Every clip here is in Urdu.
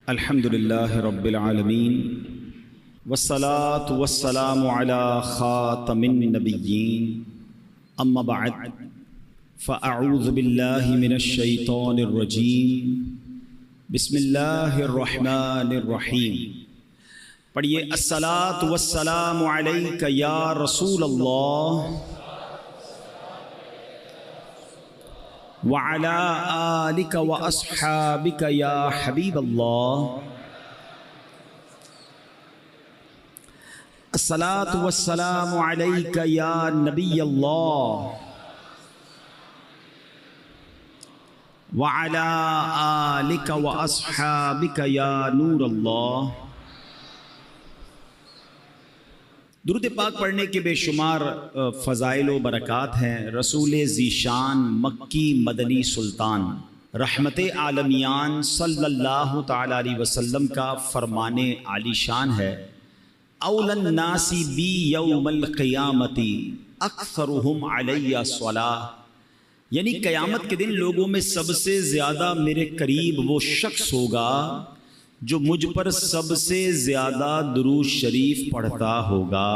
الحمدللہ رب العالمین والصلاة والسلام علی خاتم النبیین اما بعد فاعوذ باللہ من الشیطان الرجیم بسم اللہ الرحمن الرحیم۔ پڑھیے الصلاة والسلام علیک یا رسول اللہ وعلى آلك وأصحابك يا حبيب الله۔ الصلاة والسلام عليك يا نبي الله وعلى آلك وأصحابك يا نور الله۔ درود پاک پڑھنے کے بے شمار فضائل و برکات ہیں۔ رسول ذیشان مکی مدنی سلطان رحمت عالمیان صلی اللہ تعالی علیہ وسلم کا فرمان عالی شان ہے، اولی الناس بی یوم القیامت اکثرہم علی صلاۃ، یعنی قیامت کے دن لوگوں میں سب سے زیادہ میرے قریب وہ شخص ہوگا جو مجھ پر سب سے زیادہ درود شریف پڑھتا ہوگا۔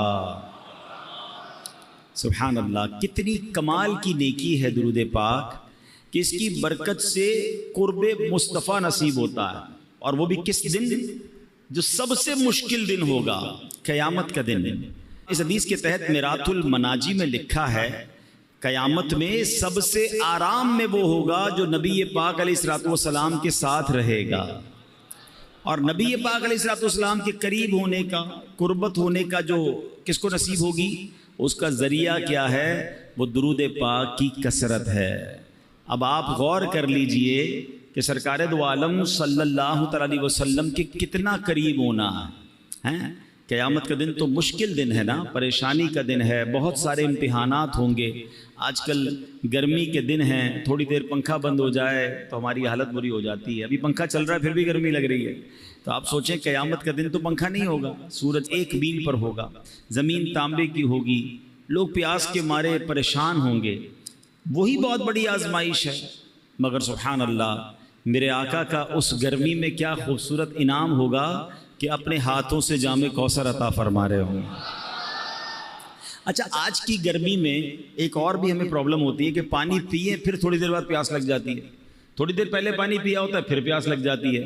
سبحان اللہ، کتنی کمال کی نیکی ہے درود پاک کہ اس کی برکت سے قرب مصطفیٰ نصیب ہوتا ہے، اور وہ بھی کس دن؟ جو سب سے مشکل دن ہوگا، قیامت کا دن۔ اس حدیث کے تحت میرات المناجی میں لکھا ہے قیامت میں سب سے آرام میں وہ ہوگا جو نبی پاک علیہ الصلوۃ والسلام کے ساتھ رہے گا، اور نبی پاک علیہ الصلوۃ والسلام کے قریب ہونے کا، قربت ہونے کا جو کس کو نصیب ہوگی، اس کا ذریعہ کیا ہے؟ وہ درود پاک کی کثرت ہے۔ اب آپ غور کر لیجئے کہ سرکار دو عالم صلی اللہ تعالی علیہ وسلم کے کتنا قریب ہونا ہے۔ قیامت کا دن تو مشکل دن ہے نا، پریشانی کا دن ہے، بہت سارے امتحانات ہوں گے۔ آج کل گرمی کے دن ہیں، تھوڑی دیر پنکھا بند ہو جائے تو ہماری حالت بری ہو جاتی ہے۔ ابھی پنکھا چل رہا ہے پھر بھی گرمی لگ رہی ہے، تو آپ سوچیں قیامت کا دن تو پنکھا نہیں ہوگا، سورج ایک میل پر ہوگا، زمین تانبے کی ہوگی، لوگ پیاس کے مارے پریشان ہوں گے۔ وہی بہت بڑی آزمائش ہے، مگر سبحان اللہ میرے آقا کا اس گرمی میں کیا خوبصورت انعام ہوگا کہ اپنے ہاتھوں سے جام کوثر عطا فرما رہے ہوں۔ اچھا، آج کی گرمی میں ایک اور بھی ہمیں پرابلم ہوتی ہے کہ پانی پیئے پھر تھوڑی دیر بعد پیاس لگ جاتی ہے، تھوڑی دیر پہلے پانی پیا ہوتا ہے پھر پیاس لگ جاتی ہے۔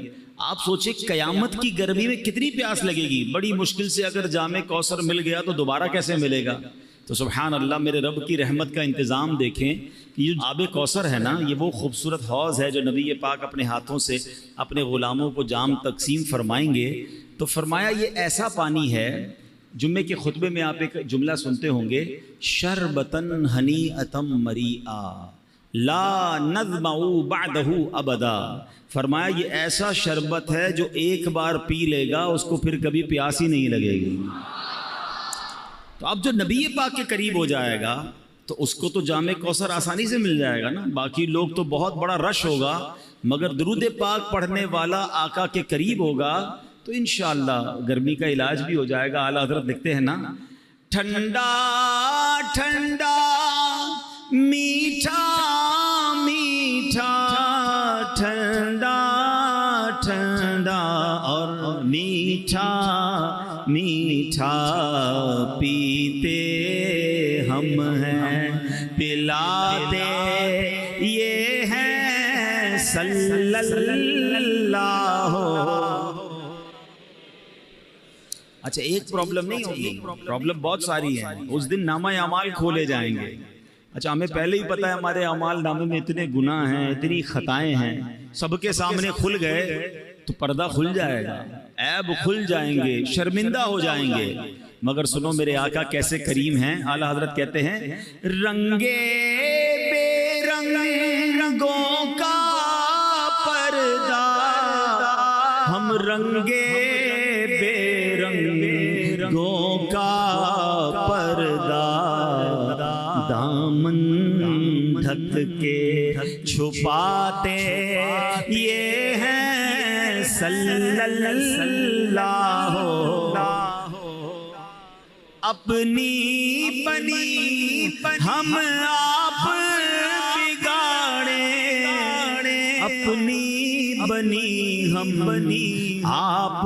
آپ سوچیں قیامت کی گرمی میں کتنی پیاس لگے گی، بڑی مشکل سے اگر جام کوثر مل گیا تو دوبارہ کیسے ملے گا؟ تو سبحان اللہ میرے رب کی رحمت کا انتظام دیکھیں کہ یہ آب کوثر ہے نا، یہ وہ خوبصورت حوض ہے جو نبی پاک اپنے ہاتھوں سے اپنے غلاموں کو جام تقسیم فرمائیں گے۔ تو فرمایا یہ ایسا پانی ہے، جمعے کے خطبے میں آپ ایک جملہ سنتے ہوں گے، شربتن ہنیئتم مریئا لا نظمع بعدہ ابدا۔ فرمایا یہ ایسا شربت ہے جو ایک بار پی لے گا اس کو پھر کبھی پیاس ہی نہیں لگے گی۔ تو اب جو نبی پاک کے قریب ہو جائے گا تو اس کو تو جام کوثر آسانی سے مل جائے گا نا، باقی لوگ تو بہت بڑا رش ہوگا، مگر درود پاک پڑھنے والا آقا کے قریب ہوگا تو انشاءاللہ گرمی کا علاج بھی ہو جائے گا۔ اعلیٰ حضرت لکھتے ہیں نا، ٹھنڈا ٹھنڈا میٹھا میٹھا ٹھنڈا ٹھنڈا اور میٹھا میٹھا پیتے ہم ہیں، پلاتے یہ ہیں صلی اللہ۔ اچھا ایک پرابلم نہیں ہوگی، پرابلم بہت ساری ہیں۔ اس دن نامہ اعمال کھولے جائیں گے۔ اچھا ہمیں پہلے ہی پتہ ہے ہمارے اعمال نامے میں اتنے گناہ ہیں، اتنی خطائیں ہیں، سب کے سامنے کھل گئے تو پردہ کھل جائے گا، عیب کھل جائیں گے، شرمندہ ہو جائیں گے۔ مگر سنو میرے آقا کیسے کریم ہیں۔ اعلیٰ حضرت کہتے ہیں، رنگے بے رنگوں کا پردہ، ہم رنگے بے رنگوں کا پردہ، دامن ڈھک کے چھپاتے یہ ہیں صلی اللہ۔ اپنی بنی ہم آپ بگاڑے، اپنی بنی آپ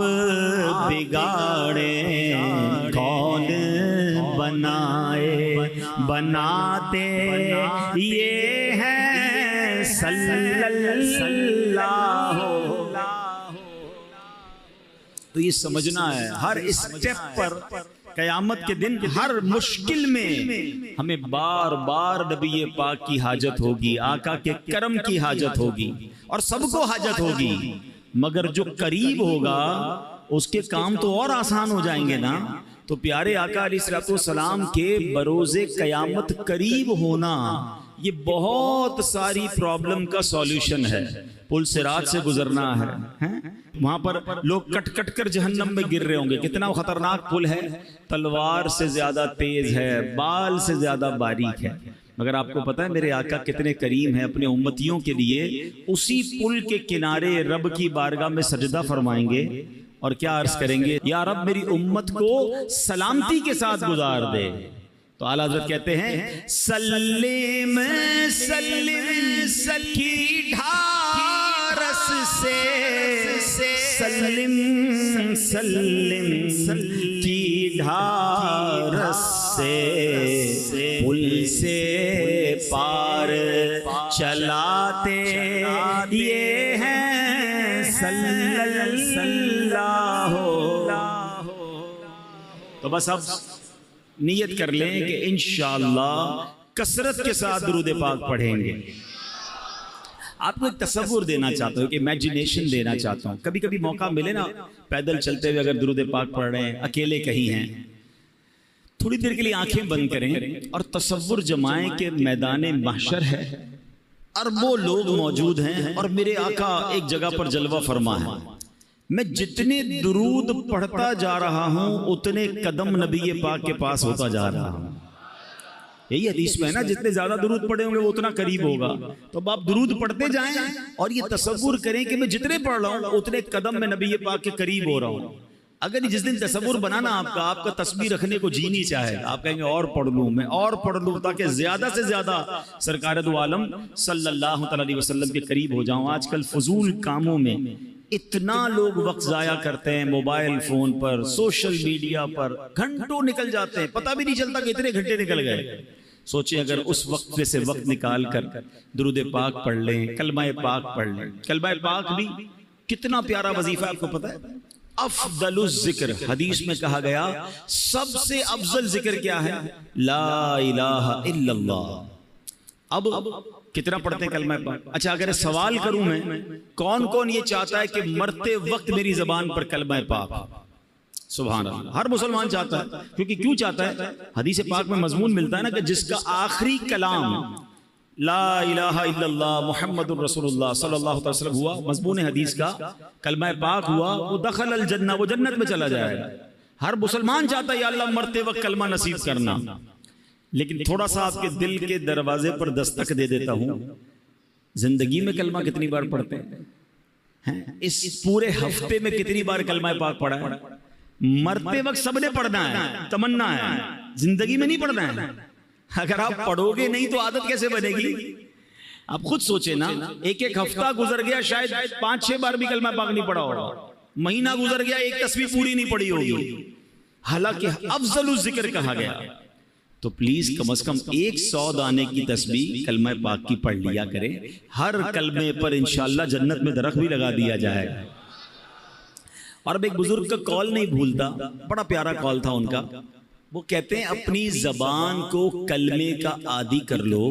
بگاڑیں کون بنائے، بناتے یہ ہے صلی اللہ۔ تو یہ سمجھنا ہے ہر اسٹیپ پر قیامت کے دن ہر مشکل میں ہمیں بار بار نبی پاک کی حاجت ہوگی، آقا کے کرم کی حاجت ہوگی، اور سب کو حاجت ہوگی، مگر جو قریب ہوگا اس کے کام تو اور آسان ہو جائیں گے نا۔ تو پیارے آقا علیہ الصلوۃ والسلام کے بروز قیامت قریب ہونا یہ بہت ساری پرابلم کا سولوشن ہے۔ پل صراط سے گزرنا ہے، وہاں پر لوگ کٹ کٹ کر جہنم میں گر رہے ہوں گے، کتنا خطرناک پل ہے، تلوار سے زیادہ تیز ہے، بال سے زیادہ باریک ہے، مگر آپ کو پتہ ہے میرے آقا کتنے کریم ہیں، اپنے امتیوں کے لیے اسی پل کے کنارے رب کی بارگاہ میں سجدہ فرمائیں گے اور کیا عرض کریں گے، یا رب میری امت کو سلامتی کے ساتھ گزار دے۔ تو اعلیٰ حضرت کہتے ہیں سلم سلم کی ڈھارس سے، سلم سلم کی ڈھارس سے، پل سے پار چلاتے یہ ہیں صلی اللہ۔ تو بس اب نیت کر لیں کہ انشاءاللہ کثرت کے ساتھ درود پاک پڑھیں گے۔ آپ کو ایک تصور دینا چاہتا ہوں، کہ امیجنیشن دینا چاہتا ہوں، کبھی کبھی موقع ملے نا پیدل چلتے ہوئے اگر درود پاک پڑھ رہے ہیں، اکیلے کہیں ہیں، تھوڑی دیر کے لیے آنکھیں بند کریں اور تصور جمائیں کہ میدان محشر ہے، اربوں لوگ موجود ہیں اور میرے آقا ایک جگہ پر جلوہ فرما ہے، میں جتنے درود پڑھتا جا رہا ہوں اتنے قدم نبی پاک کے پاس ہوتا جا رہا ہوں۔ یہی حدیث میں ہے نا، جتنے زیادہ درود پڑھے ہوں گے وہ اتنا قریب ہوگا۔ تو اب آپ درود پڑھتے جائیں اور یہ تصور کریں کہ میں جتنے پڑھ رہا ہوں اتنے قدم میں نبی پاک کے قریب ہو رہا ہوں۔ اگر جس دن تصور بنانا آپ کا تسبیح رکھنے کو جی نہیں چاہے، آپ کہیں گے اور پڑھ لوں، میں اور پڑھ لوں تاکہ زیادہ سے زیادہ سرکار دو عالم صلی اللہ علیہ وسلم کے قریب ہو جاؤں۔ آج کل فضول کاموں میں اتنا لوگ وقت ضائع کرتے ہیں، موبائل فون پر، سوشل میڈیا پر گھنٹوں نکل جاتے ہیں، پتہ بھی نہیں چلتا کہ اتنے گھنٹے نکل گئے۔ سوچیں اگر اس وقت میں سے وقت نکال کر درود پاک پڑھ لیں، کلمہ پاک پڑھ لیں۔ کلمہ پاک بھی کتنا پیارا وظیفہ آپ کو پتہ ہے، افضل الذکر، حدیث میں کہا گیا سب سے افضل ذکر کیا ہے، لا الہ الا اللہ۔ اب کتنا پڑھتے ہیں کلمہ پاک؟ اچھا اگر سوال کروں میں، کون کون یہ چاہتا ہے کہ مرتے وقت میری زبان پر کلمہ پاک؟ سبحان اللہ، ہر مسلمان چاہتا ہے، کیونکہ کیوں چاہتا ہے؟ حدیث پاک میں مضمون ملتا ہے نا کہ جس کا آخری کلام لا الہ الا اللہ محمد الرسول اللہ صلی اللہ علیہ وسلم ہوا، مضمون حدیث کا کلمہ پاک ہوا، وہ دخل الجنہ، وہ جنت میں چلا جائے گا۔ ہر مسلمان چاہتا ہے یا اللہ مرتے وقت کلمہ نصیب کرنا، لیکن تھوڑا سا آپ کے دل کے دروازے پر دستک دے دیتا ہوں، زندگی میں کلمہ کتنی بار پڑھتے ہیں؟ اس پورے ہفتے میں کتنی بار کلمہ پاک پڑھا ہے؟ مرتے وقت سب نے پڑھنا ہے، تمنا ہے، زندگی میں نہیں پڑھنا ہے۔ اگر آپ پڑھو گے نہیں تو عادت کیسے بنے گی؟ آپ خود سوچیں نا، ایک ایک ہفتہ گزر گیا شاید 5-6 بار بھی کلمہ پاک نہیں پڑھا ہوگا، مہینہ گزر گیا ایک تسبیح پوری نہیں پڑھی ہوگی، حالانکہ افضل الذکر کہا گیا۔ تو پلیز کم از کم 100 دانے کی تسبیح کلمہ پاک کی پڑھ لیا کریں، ہر کلمے پر انشاءاللہ جنت میں درخت بھی لگا دیا جائے گا۔ اور اب ایک بزرگ کا کال نہیں بھولتا، بڑا پیارا کال تھا ان کا، وہ کہتے ہیں اپنی زبان کو کلمے کا عادی کر لو،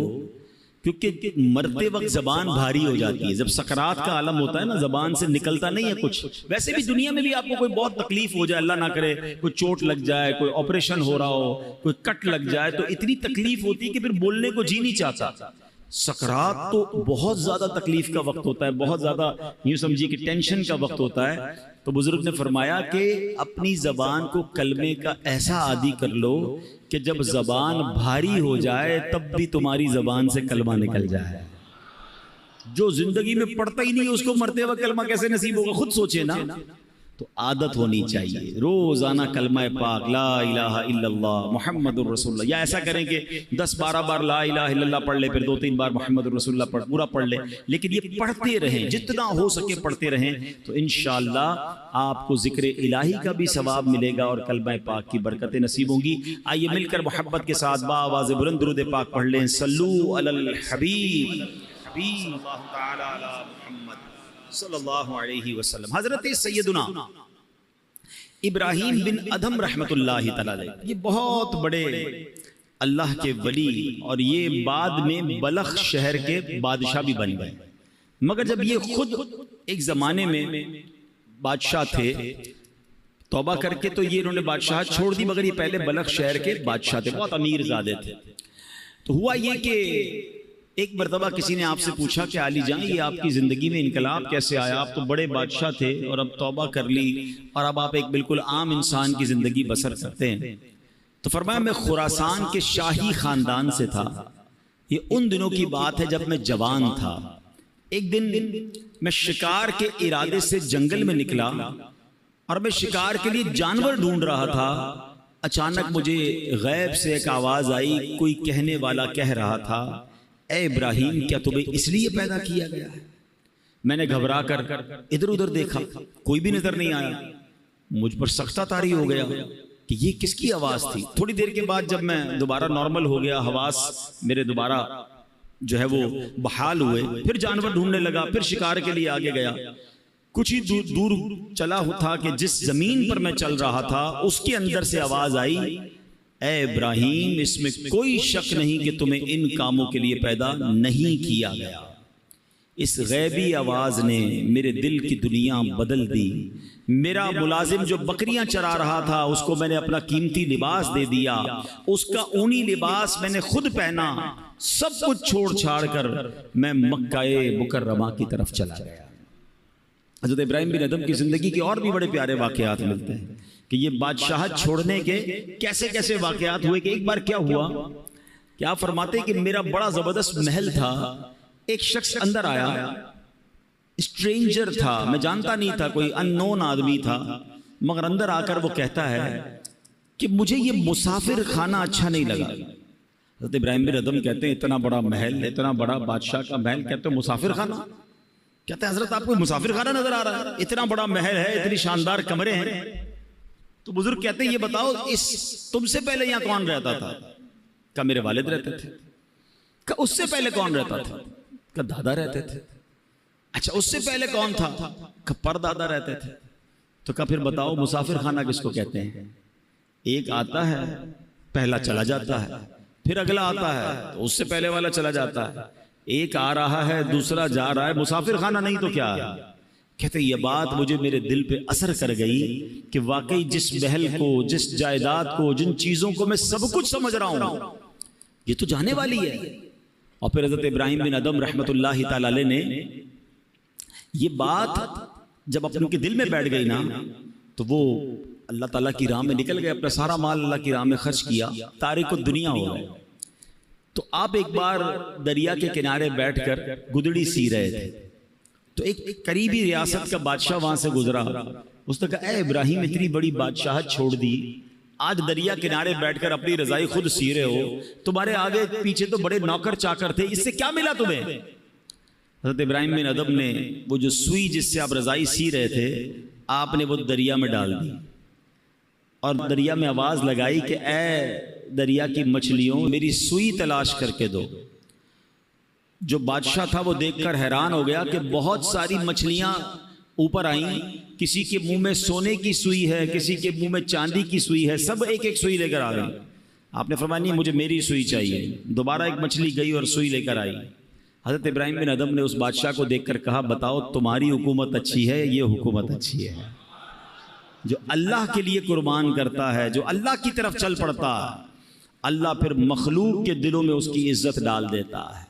کیونکہ مرتے وقت زبان بھاری ہو جاتی ہے، جب سکرات کا عالم ہوتا ہے نا زبان سے نکلتا نہیں ہے کچھ۔ ویسے بھی دنیا میں بھی آپ کو کوئی بہت تکلیف ہو جائے، اللہ نہ کرے کوئی چوٹ لگ جائے، کوئی آپریشن ہو رہا ہو، کوئی کٹ لگ جائے، تو اتنی تکلیف ہوتی ہے کہ پھر بولنے کو جی نہیں چاہتا۔ سکرات تو بہت زیادہ تکلیف کا وقت ہوتا ہے، بہت زیادہ یوں سمجھیے کہ ٹینشن کا وقت ہوتا ہے۔ تو بزرگ نے فرمایا کہ اپنی زبان کو کلمے کا ایسا عادی کر لو کہ جب زبان بھاری ہو جائے تب بھی تمہاری زبان سے کلمہ نکل جائے۔ جو زندگی میں پڑھتا ہی نہیں اس کو مرتے وقت کلمہ کیسے نصیب ہوگا؟ خود سوچے نا، تو عادت ہونی چاہیے روزانہ کلمہ پاک لا الہ الا اللہ محمد الرسول اللہ، یا ایسا کریں کہ 10-12 بار لا الہ الا اللہ پڑھ لیں، پھر 2-3 بار محمد الرسول اللہ پورا پڑھ لیں، لیکن یہ پڑھتے رہیں، جتنا ہو سکے پڑھتے رہیں، تو انشاءاللہ آپ کو ذکر الہی کا بھی ثواب ملے گا اور کلمہ پاک کی برکتیں نصیب ہوں گی۔ آئیے مل کر محبت کے ساتھ بآواز بلند درود پاک پڑھ لیں، صلو علی الحبیب حبیب اللہ تعالی علی محمد صلی اللہ علیہ وسلم۔ حضرت سیدنا ابراہیم بن ادھم رحمت اللہ تعالی علیہ، یہ بہت بڑے اللہ کے ولی، اور یہ بعد میں بلخ شہر کے بادشاہ بھی بن گئے، مگر جب یہ خود ایک زمانے میں بادشاہ تھے، توبہ کر کے تو یہ انہوں نے بادشاہ چھوڑ دی، مگر یہ پہلے بلخ شہر کے بادشاہ تھے، بہت امیر زادے تھے۔ تو ہوا یہ کہ ایک مرتبہ کسی نے آپ سے پوچھا کہ علی جان یہ آپ کی زندگی میں انقلاب کیسے آیا، آپ تو بڑے بادشاہ تھے اور اب توبہ کر لی اور اب آپ ایک بالکل عام انسان کی زندگی بسر کرتے ہیں۔ تو فرمایا میں خراسان کے شاہی خاندان سے تھا، یہ ان دنوں کی بات ہے جب میں جوان تھا۔ ایک دن میں شکار کے ارادے سے جنگل میں نکلا اور میں شکار کے لیے جانور ڈھونڈ رہا تھا، اچانک مجھے غیب سے ایک آواز آئی، کوئی کہنے والا کہہ رہا تھا اے ابراہیم کیا تمہیں اس لیے پیدا کیا گیا ہے؟ میں نے گھبرا کر ادھر ادھر دیکھا، کوئی بھی نظر نہیں آیا، مجھ پر سختہ طاری ہو گیا کہ یہ کس کی آواز تھی۔ تھوڑی دیر کے بعد جب میں دوبارہ نارمل ہو گیا، حواس میرے دوبارہ جو ہے وہ بحال ہوئے، پھر جانور ڈھونڈنے لگا، پھر شکار کے لیے آگے گیا۔ کچھ ہی دور چلا تھا کہ جس زمین پر میں چل رہا تھا اس کے اندر سے آواز آئی اے ابراہیم اس میں کوئی شک نہیں کہ تمہیں ان کاموں کے لیے پیدا نہیں کیا گیا۔ اس غیبی آواز نے میرے دل کی دنیا بدل دی۔ میرا ملازم جو بکریاں چرا رہا تھا اس کو میں نے اپنا قیمتی لباس دے دیا، اس کا اونی لباس میں نے خود پہنا، سب کچھ چھوڑ چھاڑ کر میں مکہ مکرمہ کی طرف چلا گیا۔ حضرت ابراہیم بن ادھم کی زندگی کے اور بھی بڑے پیارے واقعات ملتے ہیں کہ یہ بادشاہت چھوڑنے کے کیسے کیسے واقعات ہوئے کہ ایک بار کیا ہوا کہ آپ فرماتے کہ میرا بڑا زبردست محل تھا، ایک شخص اندر آیا، اسٹرینجر تھا، میں جانتا نہیں تھا، کوئی ان نون آدمی تھا، مگر اندر آ کر وہ کہتا ہے کہ مجھے یہ مسافر خانہ اچھا نہیں لگا۔ حضرت ابراہیم بن ادھم کہتے ہیں اتنا بڑا محل، اتنا بڑا بادشاہ کا محل، کہتے ہیں مسافر خانہ؟ کہتے ہیں حضرت آپ کو مسافر خانہ نظر آ رہا ہے؟ اتنا بڑا محل ہے، اتنی شاندار کمرے ہیں۔ تو بزرگ کہتے ہیں یہ بتاؤ تم سے پہلے یہاں کون رہتا تھا؟ کہ میرے والد رہتے تھے۔ کہ اس سے پہلے کون رہتا تھا؟ کہ دادا رہتے تھے۔ اچھا اس سے پہلے کون تھا؟ کہ پردادا رہتے تھے۔ تو کہ پھر بتاؤ مسافر خانہ کس کو کہتے ہیں؟ ایک آتا ہے پہلا چلا جاتا ہے، پھر اگلا آتا ہے تو اس سے پہلے والا چلا جاتا ہے، ایک آ رہا ہے دوسرا جا رہا ہے، مسافر خانہ نہیں تو کیا ہے؟ کہتے یہ بات مجھے میرے دل پہ اثر کر گئی کہ واقعی جس محل کو، جس جائیداد کو، جن چیزوں کو میں سب کچھ سمجھ رہا ہوں یہ تو جانے والی ہے۔ اور پھر حضرت ابراہیم بن ادھم رحمت اللہ تعالی علیہ نے یہ بات جب اپنے کے دل میں بیٹھ گئی نا تو وہ اللہ تعالیٰ کی راہ میں نکل گئے، اپنا سارا مال اللہ کی راہ میں خرچ کیا، تارک الدنیا ہو گئے۔ تو آپ ایک بار دریا کے کنارے بیٹھ کر گدڑی سی رہے تھے، تو ایک قریبی ریاست کا بادشاہ وہاں سے گزرا، اس نے کہا اے ابراہیم اتنی بڑی بادشاہت چھوڑ دی، آج دریا کنارے بیٹھ کر اپنی رضائی خود سی رہے ہو، تمہارے آگے پیچھے تو بڑے نوکر چاکر تھے، اس سے کیا ملا تمہیں؟ حضرت ابراہیم بن ادھم نے وہ جو سوئی جس سے آپ رضائی سی رہے تھے آپ نے وہ دریا میں ڈال دی اور دریا میں آواز لگائی کہ اے دریا کی مچھلیوں میری سوئی تلاش کر کے دو۔ جو بادشاہ تھا وہ دیکھ کر حیران ہو گیا کہ بہت ساری مچھلیاں اوپر آئیں، کسی کے منہ میں سونے کی سوئی ہے، کسی کے منہ میں چاندی کی سوئی ہے، سب ایک ایک سوئی لے کر آ گئی۔ آپ نے فرمایا نہیں مجھے میری سوئی چاہیے۔ دوبارہ ایک مچھلی گئی اور سوئی لے کر آئی۔ حضرت ابراہیم بن ادھم نے اس بادشاہ کو دیکھ کر کہا بتاؤ تمہاری حکومت اچھی ہے یہ حکومت اچھی ہے؟ جو اللہ کے لیے قربان کرتا ہے، جو اللہ کی طرف چل پڑتا ہے، اللہ پھر مخلوق کے دلوں میں اس کی عزت ڈال دیتا ہے۔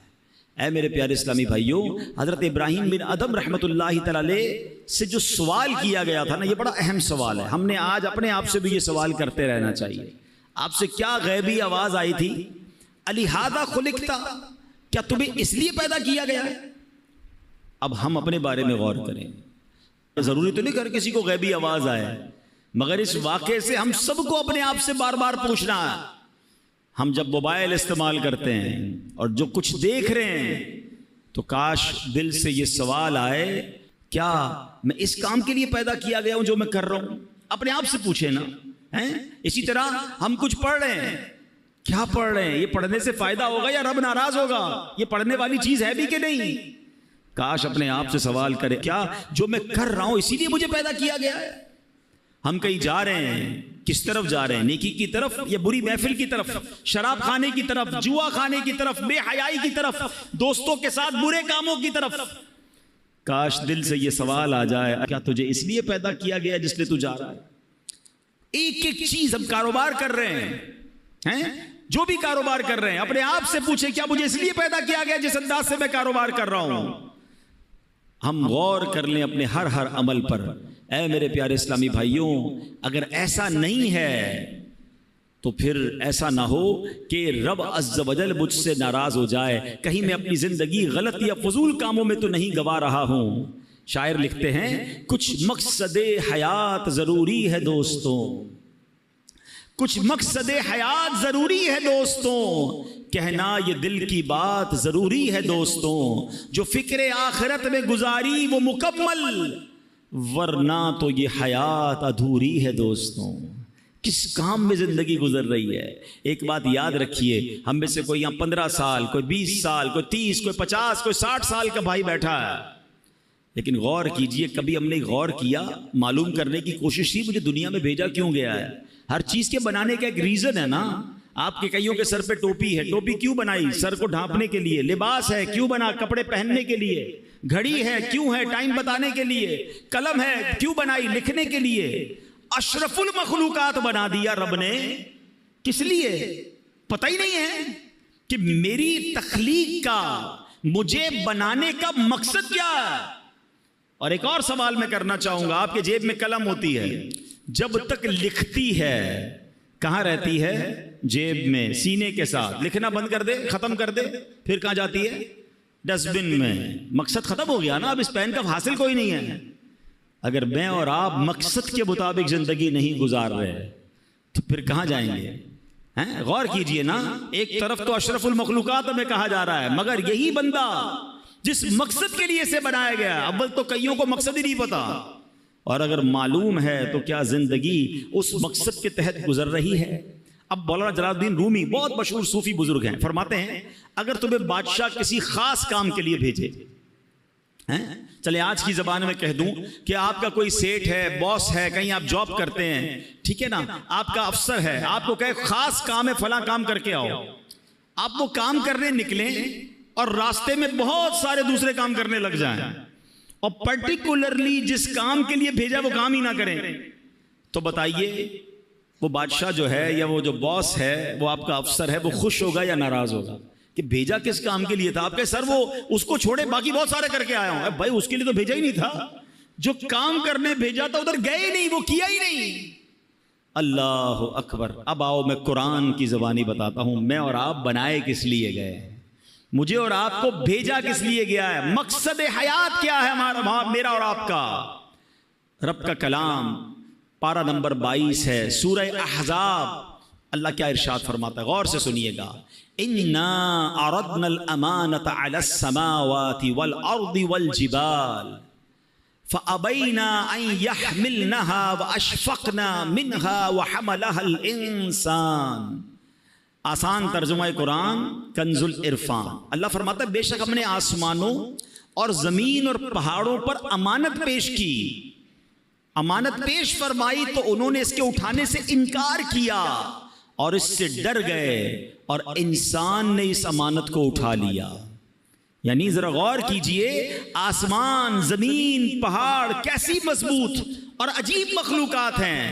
اے میرے پیارے اسلامی بھائیوں، حضرت ابراہیم بن ادھم رحمت اللہ تعالی علیہ سے جو سوال کیا گیا تھا نا یہ بڑا اہم سوال ہے۔ ہم نے آج اپنے آپ سے بھی یہ سوال کرتے رہنا چاہیے۔ آپ سے کیا غیبی آواز آئی تھی؟ الہذا خلقتا، کیا تمہیں اس لیے پیدا کیا گیا ہے؟ اب ہم اپنے بارے میں غور کریں۔ ضروری تو نہیں کہ ہر کسی کو غیبی آواز آئے، مگر اس واقعے سے ہم سب کو اپنے آپ سے بار بار پوچھنا ہے. ہم جب موبائل استعمال کرتے ہیں اور جو کچھ دیکھ رہے ہیں تو کاش دل سے یہ سوال آئے، کیا میں اس کام کے لیے پیدا کیا گیا ہوں جو میں کر رہا ہوں؟ اپنے آپ سے پوچھیں نا. اسی طرح ہم کچھ پڑھ رہے ہیں، کیا پڑھ رہے ہیں؟ یہ پڑھنے سے فائدہ ہوگا یا رب ناراض ہوگا؟ یہ پڑھنے والی چیز ہے بھی کہ نہیں؟ کاش اپنے آپ سے سوال کرے، کیا جو میں کر رہا ہوں اسی لیے مجھے پیدا کیا گیا ہے؟ ہم کہیں جا رہے ہیں، کس طرف جا رہے ہیں؟ نیکی کی طرف یا بری محفل کی طرف؟ شراب کھانے کی طرف، جوا کھانے کی طرف، بے حیائی کی طرف، دوستوں کے ساتھ برے کاموں کی طرف؟ کاش دل سے یہ سوال آ جائے، کیا تجھے اس لیے پیدا کیا گیا جس لیے تو جا رہا ہے؟ ایک ایک چیز ہم کاروبار کر رہے ہیں، جو بھی کاروبار کر رہے ہیں اپنے آپ سے پوچھیں، کیا مجھے اس لیے پیدا کیا گیا جس انداز سے میں کاروبار کر رہا ہوں؟ ہم غور کر لیں اپنے ہر عمل پر. اے میرے پیارے اسلامی بھائیوں، اگر ایسا نہیں ہے تو پھر ایسا نہ ہو کہ رب عز و جل مجھ سے ناراض ہو جائے، کہیں میں اپنی زندگی غلط یا فضول کاموں میں تو نہیں گوا رہا ہوں. شاعر لکھتے ہیں، کچھ مقصد حیات ضروری ہے دوستوں، کچھ مقصد حیات ضروری ہے دوستوں، کہنا یہ دل کی بات ضروری ہے دوستوں، جو فکر آخرت میں گزاری وہ مکمل، ورنہ تو یہ حیات ادھوری ہے دوستوں. کس کام میں زندگی گزر رہی ہے؟ ایک بات یاد رکھیے، ہم میں سے کوئی یہاں 15 سال، کوئی 20 سال، کوئی 30، کوئی 50، کوئی 60 سال کا بھائی بیٹھا ہے، لیکن غور کیجئے، کبھی ہم نے غور کیا، معلوم کرنے کی کوشش کی مجھے دنیا میں بھیجا کیوں گیا ہے؟ ہر چیز کے بنانے کا ایک ریزن ہے نا. آپ کے کئیوں کے سر پہ ٹوپی ہے، ٹوپی کیوں بنائی؟ سر کو ڈھانپنے کے لیے. لباس ہے، کیوں بنا؟ کپڑے پہننے کے لیے. گھڑی ہے، کیوں ہے؟ ٹائم بتانے کے لیے. قلم ہے، کیوں بنائی؟ لکھنے کے لیے. اشرف المخلوقات بنا دیا رب نے، کس لیے؟ پتہ ہی نہیں ہے کہ میری تخلیق کا، مجھے بنانے کا مقصد کیا ہے. اور ایک اور سوال میں کرنا چاہوں گا، آپ کے جیب میں قلم ہوتی ہے، جب تک لکھتی ہے کہاں رہتی ہے؟ جیب میں، سینے کے ساتھ. لکھنا بند کر دے، ختم کر دے، پھر کہاں جاتی ہے؟ ڈسٹ بن میں. مقصد ختم ہو گیا نا، اب اس پین کا حاصل کوئی نہیں ہے. اگر میں اور آپ مقصد کے مطابق زندگی نہیں گزار رہے تو پھر کہاں جائیں گے؟ غور کیجئے نا، ایک طرف تو اشرف المخلوقات ہمیں کہا جا رہا ہے، مگر یہی بندہ جس مقصد کے لیے سے بنایا گیا، اول تو کئیوں کو مقصد ہی نہیں پتا، اور اگر معلوم ہے تو کیا زندگی اس مقصد کے تحت گزر رہی ہے؟ اب مولانا جلال الدین رومی بہت مشہور صوفی بزرگ ہیں، فرماتے ہیں اگر تمہیں بادشاہ کسی خاص کام کے لیے بھیجے، چلے آج کی زبان میں کہہ دوں کہ آپ کا کوئی سیٹ ہے، باس ہے، کہیں آپ جاب کرتے ہیں، ٹھیک ہے نا، آپ کا افسر ہے، آپ کو کہے خاص کام ہے، فلاں کام کر کے آؤ. آپ وہ کام کرنے نکلیں اور راستے میں بہت سارے دوسرے کام کرنے لگ جائیں، اور پرٹیکولرلی جس کام کے لیے بھیجا وہ کام ہی نہ کریں، تو بتائیے وہ بادشاہ جو ہے یا وہ جو باس ہے، وہ آپ کا افسر ہے، وہ خوش ہوگا یا ناراض ہوگا؟ کہ بھیجا کس کام کے لیے تھا؟ آپ کے سر وہ اس کو چھوڑے باقی بہت سارے کر کے آیا ہوں. بھائی اس کے لیے تو بھیجا ہی نہیں تھا، جو کام کرنے بھیجا تھا ادھر گئے نہیں، وہ کیا ہی نہیں. اللہ اکبر. اب آؤ میں قرآن کی زبانی بتاتا ہوں، میں اور آپ بنائے کس لیے گئے، مجھے اور آپ کو بھیجا کس لیے گیا ہے، مقصد حیات کیا ہے ہمارا، میرا اور آپ کا. رب کا کلام پارہ نمبر 22 ہے، سورہ احزاب. اللہ کیا ارشاد فرماتا ہے، غور سے سنیے گا. اِنَّا عَرَضْنَا الْأَمَانَةَ عَلَى السَّمَاوَاتِ وَالْأَرْضِ وَالْجِبَالِ فَأَبَيْنَا أَن يَحْمِلْنَهَا وَأَشْفَقْنَا مِنْهَا وَحَمَلَهَا الْإِنسَانُ. آسان ترجمہ قرآن کنز العرفان. اللہ فرماتا ہے بے شک ہم نے آسمانوں اور زمین اور پہاڑوں پر امانت پیش کی، امانت پیش فرمائی تو انہوں نے اس کے اٹھانے سے انکار کیا اور اس سے ڈر گئے، اور انسان نے اس امانت کو اٹھا لیا. یعنی ذرا غور کیجئے، آسمان، زمین، پہاڑ کیسی مضبوط اور عجیب مخلوقات ہیں،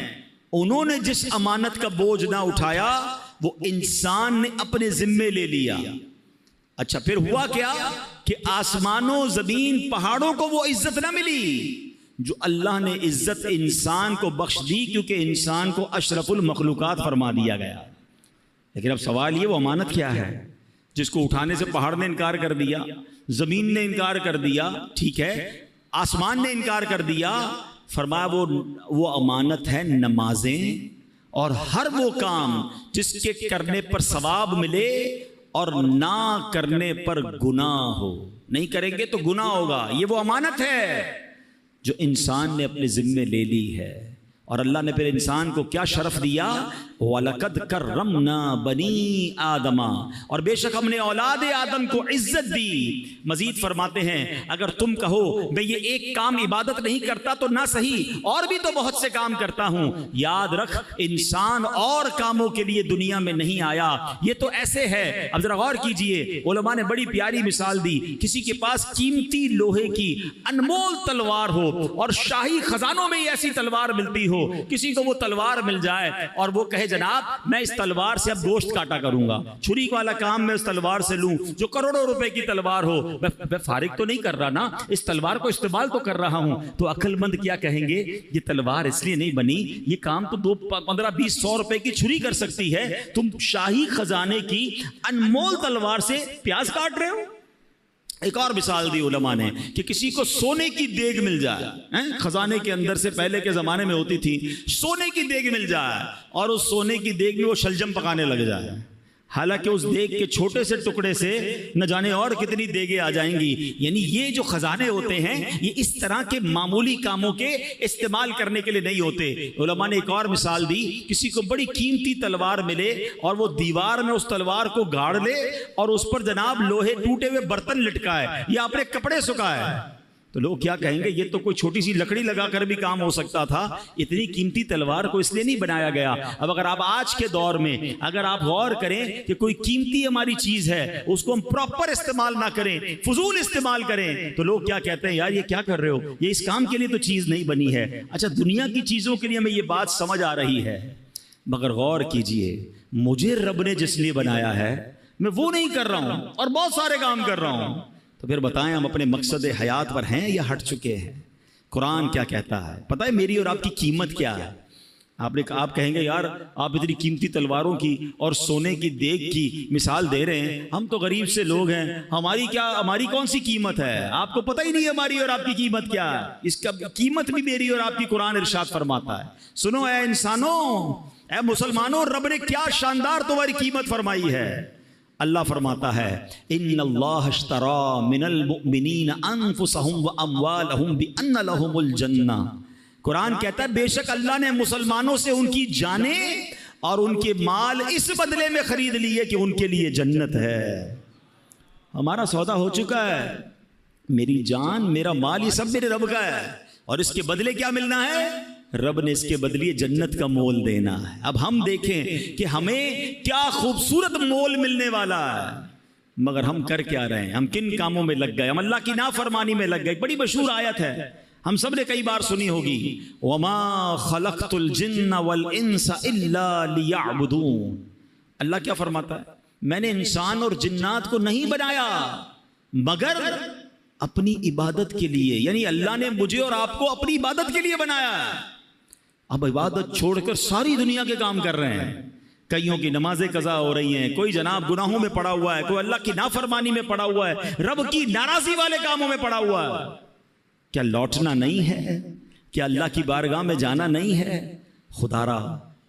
انہوں نے جس امانت کا بوجھ نہ اٹھایا وہ انسان نے اپنے ذمے لے لیا. اچھا پھر ہوا کیا کہ آسمانوں، زمین، پہاڑوں کو وہ عزت نہ ملی جو اللہ نے عزت انسان کو بخش دی، کیونکہ انسان کو اشرف المخلوقات فرما دیا گیا. لیکن اب سوال یہ، وہ امانت کیا ہے جس کو اٹھانے سے پہاڑ نے انکار کر دیا، زمین نے انکار کر دیا، ٹھیک ہے، آسمان نے انکار کر دیا، فرمایا وہ امانت ہے نمازیں اور ہر وہ کام جس کے کرنے پر ثواب ملے اور نہ کرنے پر گناہ ہو. نہیں کریں گے تو گناہ ہوگا. یہ وہ امانت ہے جو انسان نے اپنے ذمے لے لی ہے. اور اللہ نے پھر انسان کو کیا شرف دیا؟ وَلَقَدْ كَرَّمْنَا بَنِي آدَمَ، اور بے شک ہم نے اولاد آدم کو عزت دی. مزید فرماتے ہیں اگر تم کہو میں یہ ایک کام عبادت نہیں کرتا تو نہ صحیح، اور بھی تو بہت سے کام کرتا ہوں. یاد رکھ انسان اور کاموں کے لیے دنیا میں نہیں آیا. یہ تو ایسے ہے. اب ذرا غور کیجئے، علماء نے بڑی پیاری مثال دی. کسی کے پاس قیمتی لوہے کی انمول تلوار ہو اور شاہی خزانوں میں ایسی تلوار ملتی ہو، کسی کو وہ تلوار مل جائے اور وہ کہے جناب میں اس تلوار سے اب گوشت کاٹا کروں گا، چھری والا کام میں اس تلوار سے لوں جو کروڑوں روپے کی تلوار ہو، میں فارغ تو نہیں کر رہا نا، اس تلوار کو استعمال تو کر رہا ہوں. تو عقل مند کیا کہیں گے؟ یہ تلوار اس لیے نہیں بنی، یہ کام تو 15-20-100 روپے کی چھری کر سکتی ہے، تم شاہی خزانے کی انمول تلوار سے پیاز کاٹ رہے ہو. ایک اور مثال دی علماء نے کہ کسی کو سونے کی دیگ مل جائے، خزانے کے اندر سے پہلے کے زمانے میں ہوتی تھی، سونے کی دیگ مل جائے اور اس سونے کی دیگ میں وہ شلجم پکانے لگ جائے. حالانکہ اس دیگ کے چھوٹے سے ٹکڑے سے نہ جانے اور کتنی دیگیں آ جائیں گی. یعنی یہ جو خزانے ہوتے ہیں یہ اس طرح کے معمولی کاموں کے استعمال کرنے کے لیے نہیں ہوتے. علماء نے ایک اور مثال دی، کسی کو بڑی قیمتی تلوار ملے اور وہ دیوار میں اس تلوار کو گاڑ لے اور اس پر جناب لوہے ٹوٹے ہوئے برتن لٹکائے یا اپنے کپڑے سکھائے، تو لوگ کیا کہیں گے؟ یہ تو کوئی چھوٹی سی لکڑی لگا کر بھی کام ہو سکتا تھا، اتنی قیمتی تلوار کو اس لیے نہیں بنایا گیا. اب اگر آپ آج کے دور میں اگر آپ غور کریں کہ کوئی قیمتی ہماری چیز ہے اس کو ہم پراپر استعمال نہ کریں، فضول استعمال کریں، تو لوگ کیا کہتے ہیں؟ یار یہ کیا کر رہے ہو، یہ اس کام کے لیے تو چیز نہیں بنی ہے. اچھا دنیا کی چیزوں کے لیے ہمیں یہ بات سمجھ آ رہی ہے، مگر غور کیجئے مجھے رب نے جس لیے بنایا ہے میں وہ نہیں کر رہا ہوں اور بہت سارے کام کر رہا ہوں. تو پھر بتائیں ہم اپنے مقصد حیات پر ہیں یا ہٹ چکے ہیں؟ قرآن کیا کہتا ہے؟ پتہ ہے میری اور آپ کی قیمت کیا ہے؟ آپ کہیں گے یار آپ اتنی قیمتی تلواروں کی اور سونے کی دیگ کی مثال دے رہے ہیں، ہم تو غریب سے لوگ ہیں، ہماری کون سی قیمت ہے؟ آپ کو پتہ ہی نہیں ہماری اور آپ کی قیمت کیا ہے. اس کا قیمت بھی میری اور آپ کی قرآن ارشاد فرماتا ہے. سنو اے انسانوں، اے مسلمانوں، رب نے کیا شاندار تمہاری قیمت فرمائی ہے. اللہ فرماتا ہے ان اللہ اشترى من المؤمنین انفسهم واموالهم بان لهم الجنہ. قرآن کہتا ہے بے شک اللہ نے مسلمانوں سے ان کی جانیں اور ان کے مال اس بدلے میں خرید لیے کہ ان کے لیے جنت ہے. ہمارا سودا ہو چکا ہے، میری جان میرا مال یہ سب میرے رب کا ہے، اور اس کے بدلے کیا ملنا ہے؟ رب نے اس کے بدلے جنت کا مول دینا ہے. اب ہم دیکھیں کہ ہمیں کیا خوبصورت مول ملنے والا ہے، مگر ہم کر کیا رہے ہیں؟ ہم کن کاموں میں لگ گئے؟ ہم اللہ کی نافرمانی میں لگ گئے. بڑی مشہور آیت ہے، ہم سب نے کئی بار سنی ہوگی، وَمَا خَلَقْتُ الْجِنَّ وَالْإِنسَ إِلَّا لِيَعْبُدُونَ. اللہ کیا فرماتا ہے؟ میں نے انسان اور جنات کو نہیں بنایا مگر اپنی عبادت کے لیے. یعنی اللہ نے مجھے اور آپ کو اپنی عبادت کے لیے بنایا ہے. اب عبادت چھوڑ کر ساری دنیا کے کام کر رہے ہیں. کئیوں کی نمازیں قضا ہو رہی ہیں، کوئی جناب گناہوں میں پڑا ہوا ہے، کوئی اللہ کی نافرمانی میں پڑا ہوا ہے، رب کی ناراضی والے کاموں میں پڑا ہوا ہے. کیا لوٹنا نہیں ہے؟ کیا اللہ کی بارگاہ میں جانا نہیں ہے؟ خدا را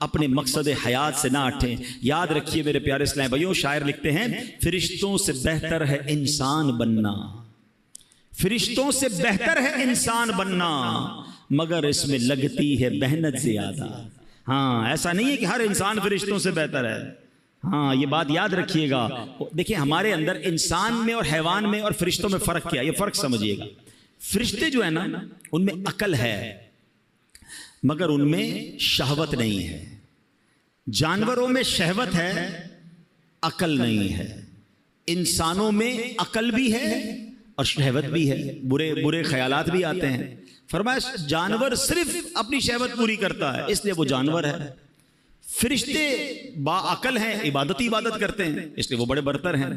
اپنے مقصد حیات سے نہ ہٹیں. یاد رکھیے میرے پیارے اسلام بھائیوں، شاعر لکھتے ہیں فرشتوں سے بہتر ہے انسان بننا، فرشتوں سے بہتر ہے انسان بننا، مگر اس میں لگتی ہے محنت زیادہ. ہاں ایسا نہیں ہے کہ ہر انسان فرشتوں سے بہتر ہے. ہاں یہ بات یاد رکھیے گا. دیکھیں ہمارے اندر انسان میں اور حیوان میں اور فرشتوں میں فرق کیا؟ یہ فرق سمجھیے گا. فرشتے جو ہے نا ان میں عقل ہے مگر ان میں شہوت نہیں ہے. جانوروں میں شہوت ہے، عقل نہیں ہے. انسانوں میں عقل بھی ہے اور شہوت بھی ہے، برے خیالات بھی آتے ہیں. فرمایا جانور صرف اپنی شہوت پوری کرتا ہے اس لیے وہ جانور ہے. فرشتے با عقل ہیں، عبادت کرتے ہیں اس لیے وہ بڑے برتر ہیں.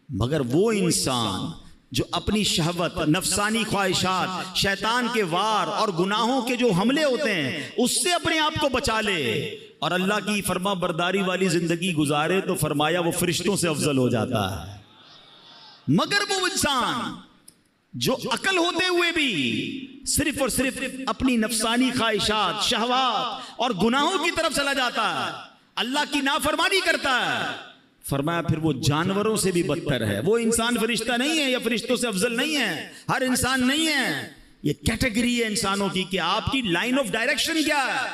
مگر وہ انسان جو اپنی شہوت، نفسانی خواہشات، شیطان کے وار اور گناہوں کے جو حملے ہوتے ہیں اس سے اپنے آپ کو بچا لے اور اللہ کی فرما برداری والی زندگی گزارے تو فرمایا وہ فرشتوں سے افضل ہو جاتا ہے. مگر وہ انسان جو عقل ہوتے ہوئے بھی صرف اور صرف اپنی نفسانی خواہشات، شہوات اور گناہوں کی طرف چلا جاتا ہے، اللہ کی نافرمانی کرتا ہے، فرمایا پھر وہ جانوروں سے بھی بدتر ہے. وہ انسان فرشتہ نہیں ہے یا فرشتوں سے افضل نہیں ہے، ہر انسان نہیں ہے. یہ کیٹیگری ہے انسانوں کی کہ آپ کی لائن آف ڈائریکشن کیا ہے.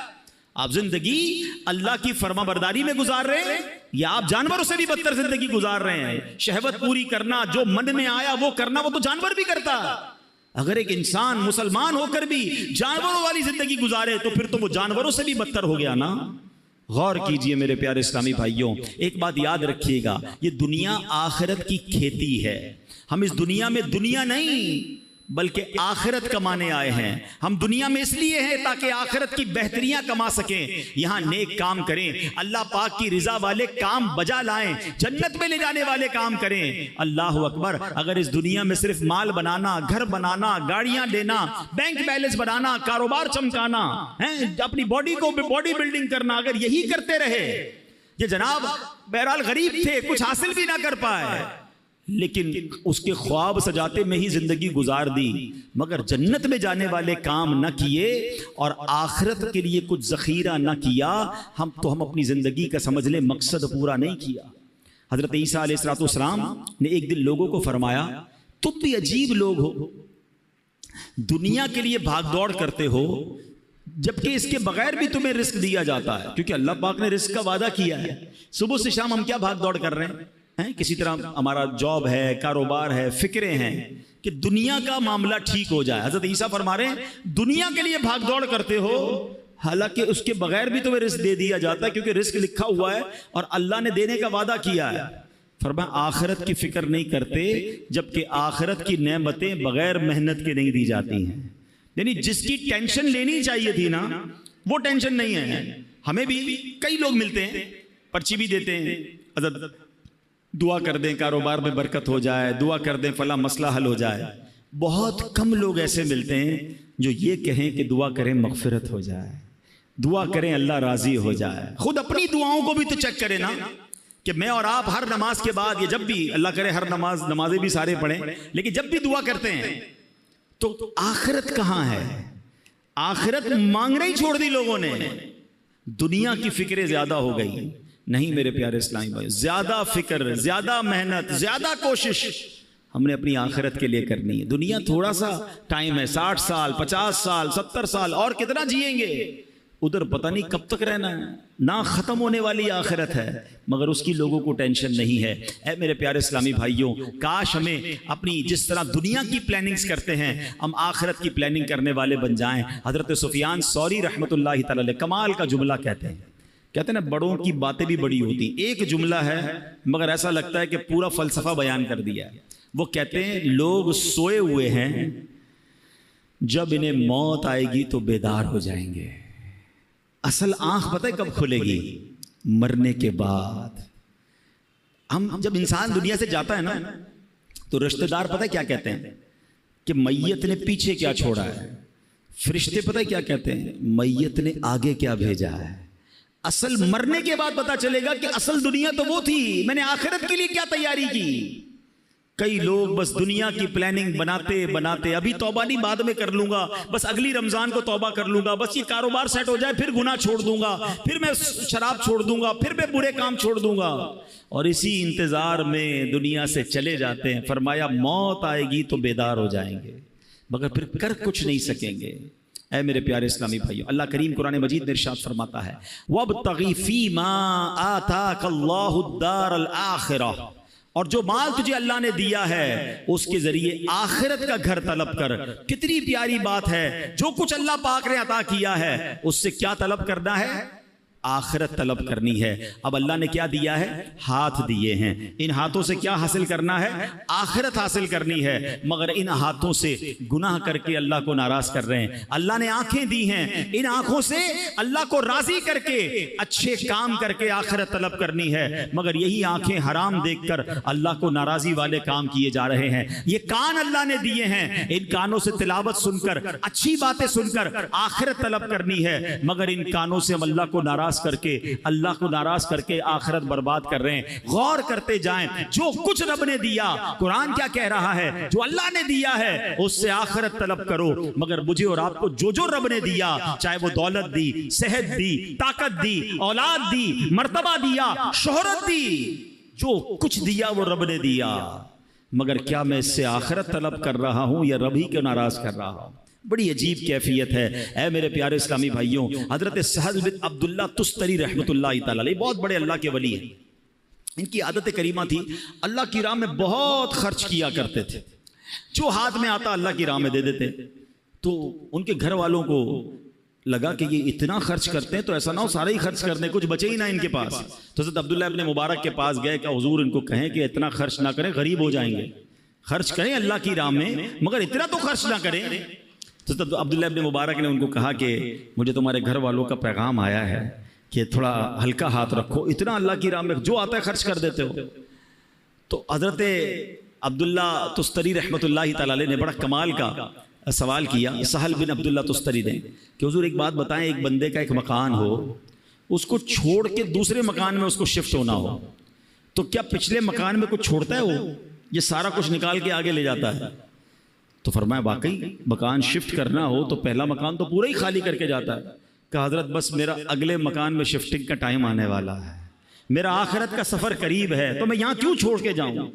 آپ زندگی اللہ کی فرما برداری میں گزار رہے ہیں یا آپ جانوروں سے بھی بدتر زندگی گزار رہے ہیں. شہوت پوری کرنا، جو من میں آیا وہ کرنا، وہ تو جانور بھی کرتا. اگر ایک انسان مسلمان ہو کر بھی جانوروں والی زندگی گزارے تو پھر تو وہ جانوروں سے بھی بدتر ہو گیا نا. غور کیجئے میرے پیارے اسلامی بھائیوں، ایک بات یاد رکھیے گا، یہ دنیا آخرت کی کھیتی ہے. ہم اس دنیا میں دنیا نہیں بلکہ آخرت کمانے آئے ہیں. ہم دنیا میں اس لیے ہیں تاکہ آخرت کی بہتریاں کما سکیں، یہاں نیک کام کریں، اللہ پاک کی رضا والے کام بجا لائیں، جنت میں لے جانے والے کام کریں. اللہ اکبر. اگر اس دنیا میں صرف مال بنانا، گھر بنانا، گاڑیاں لینا، بینک بیلنس بنانا، کاروبار چمکانا، اپنی باڈی کو باڈی بلڈنگ کرنا، اگر یہی کرتے رہے، یہ جناب بہرحال غریب تھے، کچھ حاصل بھی نہ کر پائے، لیکن اس کے خواب سجاتے میں ہی زندگی گزار دی، مگر جنت میں جانے والے کام نہ کیے اور آخرت کے لیے کچھ ذخیرہ نہ کیا، ہم اپنی زندگی کا سمجھ لیں مقصد پورا نہیں کیا. حضرت عیسیٰ علیہ السلام نے ایک دن لوگوں کو فرمایا، تم بھی عجیب لوگ ہو، دنیا کے لیے بھاگ دوڑ کرتے ہو جبکہ اس کے بغیر بھی تمہیں رزق دیا جاتا ہے، کیونکہ اللہ پاک نے رزق کا وعدہ کیا ہے. صبح سے شام ہم کیا بھاگ دوڑ کر رہے ہیں؟ کسی طرح ہمارا جاب ہے، کاروبار ہے، فکریں ہیں کہ دنیا کا معاملہ ٹھیک ہو جائے. حضرت عیسیٰ فرما رہے ہیں دنیا کے لیے بھاگ دوڑ کرتے ہو، حالانکہ اس کے بغیر بھی تمہیں رزق دے دیا جاتا ہے، کیونکہ رزق لکھا ہوا ہے اور اللہ نے دینے کا وعدہ کیا ہے. فرمایا آخرت کی فکر نہیں کرتے جبکہ آخرت کی نعمتیں بغیر محنت کے نہیں دی جاتی ہیں. یعنی جس کی ٹینشن لینی چاہیے تھی نا، وہ ٹینشن نہیں ہے. ہمیں بھی کئی لوگ ملتے ہیں، پرچی بھی دیتے ہیں، حضرت دعا کر دیں کاروبار میں برکت ہو جائے، دعا کر دیں فلاں مسئلہ حل ہو جائے. بہت کم لوگ ایسے ملتے ہیں جو یہ کہیں کہ دعا کریں مغفرت ہو جائے، دعا کریں اللہ راضی ہو جائے. خود اپنی دعاؤں کو بھی تو چیک کریں نا، کہ میں اور آپ ہر نماز کے بعد، یہ جب بھی اللہ کرے ہر نمازیں بھی سارے پڑھیں، لیکن جب بھی دعا کرتے ہیں تو آخرت کہاں ہے؟ آخرت مانگنا ہی چھوڑ دی لوگوں نے، دنیا کی فکریں زیادہ ہو گئی. نہیں میرے پیارے اسلامی بھائی، زیادہ فکر، زیادہ محنت، زیادہ کوشش ہم نے اپنی آخرت کے لیے کرنی ہے. دنیا تھوڑا سا ٹائم ہے، 60 سال 50 سال 70 سال، اور کتنا جئیں گے؟ ادھر پتہ نہیں کب تک رہنا ہے. نہ ختم ہونے والی آخرت ہے، مگر اس کی لوگوں کو ٹینشن نہیں ہے. اے میرے پیارے اسلامی بھائیوں، کاش ہمیں اپنی جس طرح دنیا کی پلاننگز کرتے ہیں، ہم آخرت کی پلاننگ کرنے والے بن جائیں. حضرت سفیان ثوری رحمۃ اللہ تعالی علیہ کمال کا جملہ کہتے ہیں نا، بڑوں کی باتیں بھی بڑی ہوتی ہیں. ایک جملہ ہے مگر ایسا لگتا ہے کہ پورا فلسفہ بیان کر دیا ہے. وہ کہتے ہیں لوگ سوئے ہوئے ہیں، جب انہیں موت آئے گی تو بیدار ہو جائیں گے. اصل آنکھ پتہ ہے کب کھلے گی؟ مرنے کے بعد. ہم جب انسان دنیا سے جاتا ہے نا تو رشتہ دار پتہ ہے کیا کہتے ہیں کہ میت نے پیچھے کیا چھوڑا ہے. فرشتے پتہ ہے کیا کہتے ہیں؟ میت نے آگے کیا بھیجا ہے. اصل مرنے کے بعد پتا چلے گا کہ اصل دنیا تو وہ تھی، میں نے آخرت کے لیے کیا تیاری کی. کئی لوگ بس دنیا کی پلاننگ بناتے بناتے، ابھی توبہ نہیں بعد میں کر لوں گا، بس اگلی رمضان کو توبہ کر لوں گا، بس یہ کاروبار سیٹ ہو جائے پھر گناہ چھوڑ دوں گا، پھر میں شراب چھوڑ دوں گا، پھر میں برے کام چھوڑ دوں گا، اور اسی انتظار میں دنیا سے چلے جاتے ہیں. فرمایا موت آئے گی تو بیدار ہو جائیں گے مگر پھر کر کچھ نہیں سکیں گے. اے میرے پیارے اسلامی بھائیو، اللہ کریم قرآن مجید میں ارشاد فرماتا ہے وَابْتَغِ فِي مَا آتَاكَ اللَّهُ الدَّارَ الْآخِرَةَ، اور جو مال تجھے اللہ نے دیا ہے اس کے ذریعے آخرت کا گھر طلب کر. کتنی پیاری بات ہے، جو کچھ اللہ پاک نے عطا کیا ہے اس سے کیا طلب کرنا ہے؟ آخرت طلب کرنی ہے. اب اللہ نے کیا دیا ہے؟ ہاتھ دیے ہیں. ان ہاتھوں سے کیا حاصل کرنا ہے؟ آخرت حاصل کرنی ہے. مگر ان ہاتھوں سے گناہ کر کے اللہ کو ناراض کر رہے ہیں. اللہ نے آنکھیں دی ہیں، ان آنکھوں سے اللہ کو راضی کر کے اچھے کام کر کے آخرت طلب کرنی ہے. مگر یہی آنکھیں حرام دیکھ کر اللہ کو ناراضی والے کام کیے جا رہے ہیں. یہ کان اللہ نے دیے ہیں، ان کانوں سے تلاوت سن کر، اچھی باتیں سن کر آخرت طلب کرنی ہے. مگر ان کانوں سے ہم اللہ کو ناراض ناراض کر کے، اللہ کو ناراض کر کے آخرت برباد کر رہے ہیں۔ غور کرتے جائیں، جو کچھ رب نے دیا، قرآن کیا کہہ رہا ہے، جو اللہ نے دیا ہے اس سے آخرت طلب کرو، مگر مجھے اور آپ کو جو رب نے دیا، چاہے وہ دولت دی، صحت دی، طاقت دی، اولاد دی، مرتبہ دیا، شہرت دی، جو کچھ دیا وہ رب نے دیا، مگر کیا میں اس سے آخرت طلب کر رہا ہوں یا رب ہی کو ناراض کر رہا ہوں؟ بڑی عجیب کیفیت ہے۔ اے میرے پیارے اسلامی بھائیوں، حضرت سہل بن عبداللہ تستری رحمۃ اللہ تعالی علیہ بہت بڑے اللہ کے ولی ہیں۔ ان کی عادت کریمہ تھی اللہ کی راہ میں بہت خرچ کیا کرتے تھے، جو ہاتھ میں آتا اللہ کی راہ میں دے دیتے۔ تو ان کے گھر والوں کو لگا کہ یہ اتنا خرچ کرتے ہیں تو ایسا نہ ہو سارا ہی خرچ کر دیں، کچھ بچے ہی نہ ان کے پاس۔ تو حضرت عبداللہ ابن مبارک کے پاس گئے کہ حضور ان کو کہیں کہ اتنا خرچ نہ کریں، غریب ہو جائیں گے، خرچ کریں اللہ کی راہ میں مگر اتنا تو خرچ نہ کریں۔ تو عبداللہ ابن مبارک نے ان کو کہا کہ مجھے تمہارے گھر والوں کا پیغام آیا ہے کہ تھوڑا ہلکا ہاتھ رکھو، اتنا اللہ کی راہ میں جو آتا ہے خرچ کر دیتے ہو۔ تو حضرت عبداللہ تستری رحمۃ اللہ تعالی علیہ نے بڑا کمال کا سوال کیا سہل بن عبداللہ تستری نے کہ حضور ایک بات بتائیں، ایک بندے کا ایک مکان ہو، اس کو چھوڑ کے دوسرے مکان میں اس کو شفٹ ہونا ہو، تو کیا پچھلے مکان میں کچھ چھوڑتا ہے وہ، یہ سارا کچھ نکال کے آگے لے جاتا ہے؟ تو فرمایا واقعی مکان شفٹ کرنا ہو تو پہلا مکان تو پورا ہی خالی کر کے جاتا ہے۔ کہ حضرت بس میرا اگلے مکان میں شفٹنگ کا ٹائم آنے والا ہے، میرا آخرت کا سفر قریب ہے، تو میں یہاں کیوں چھوڑ کے جاؤں؟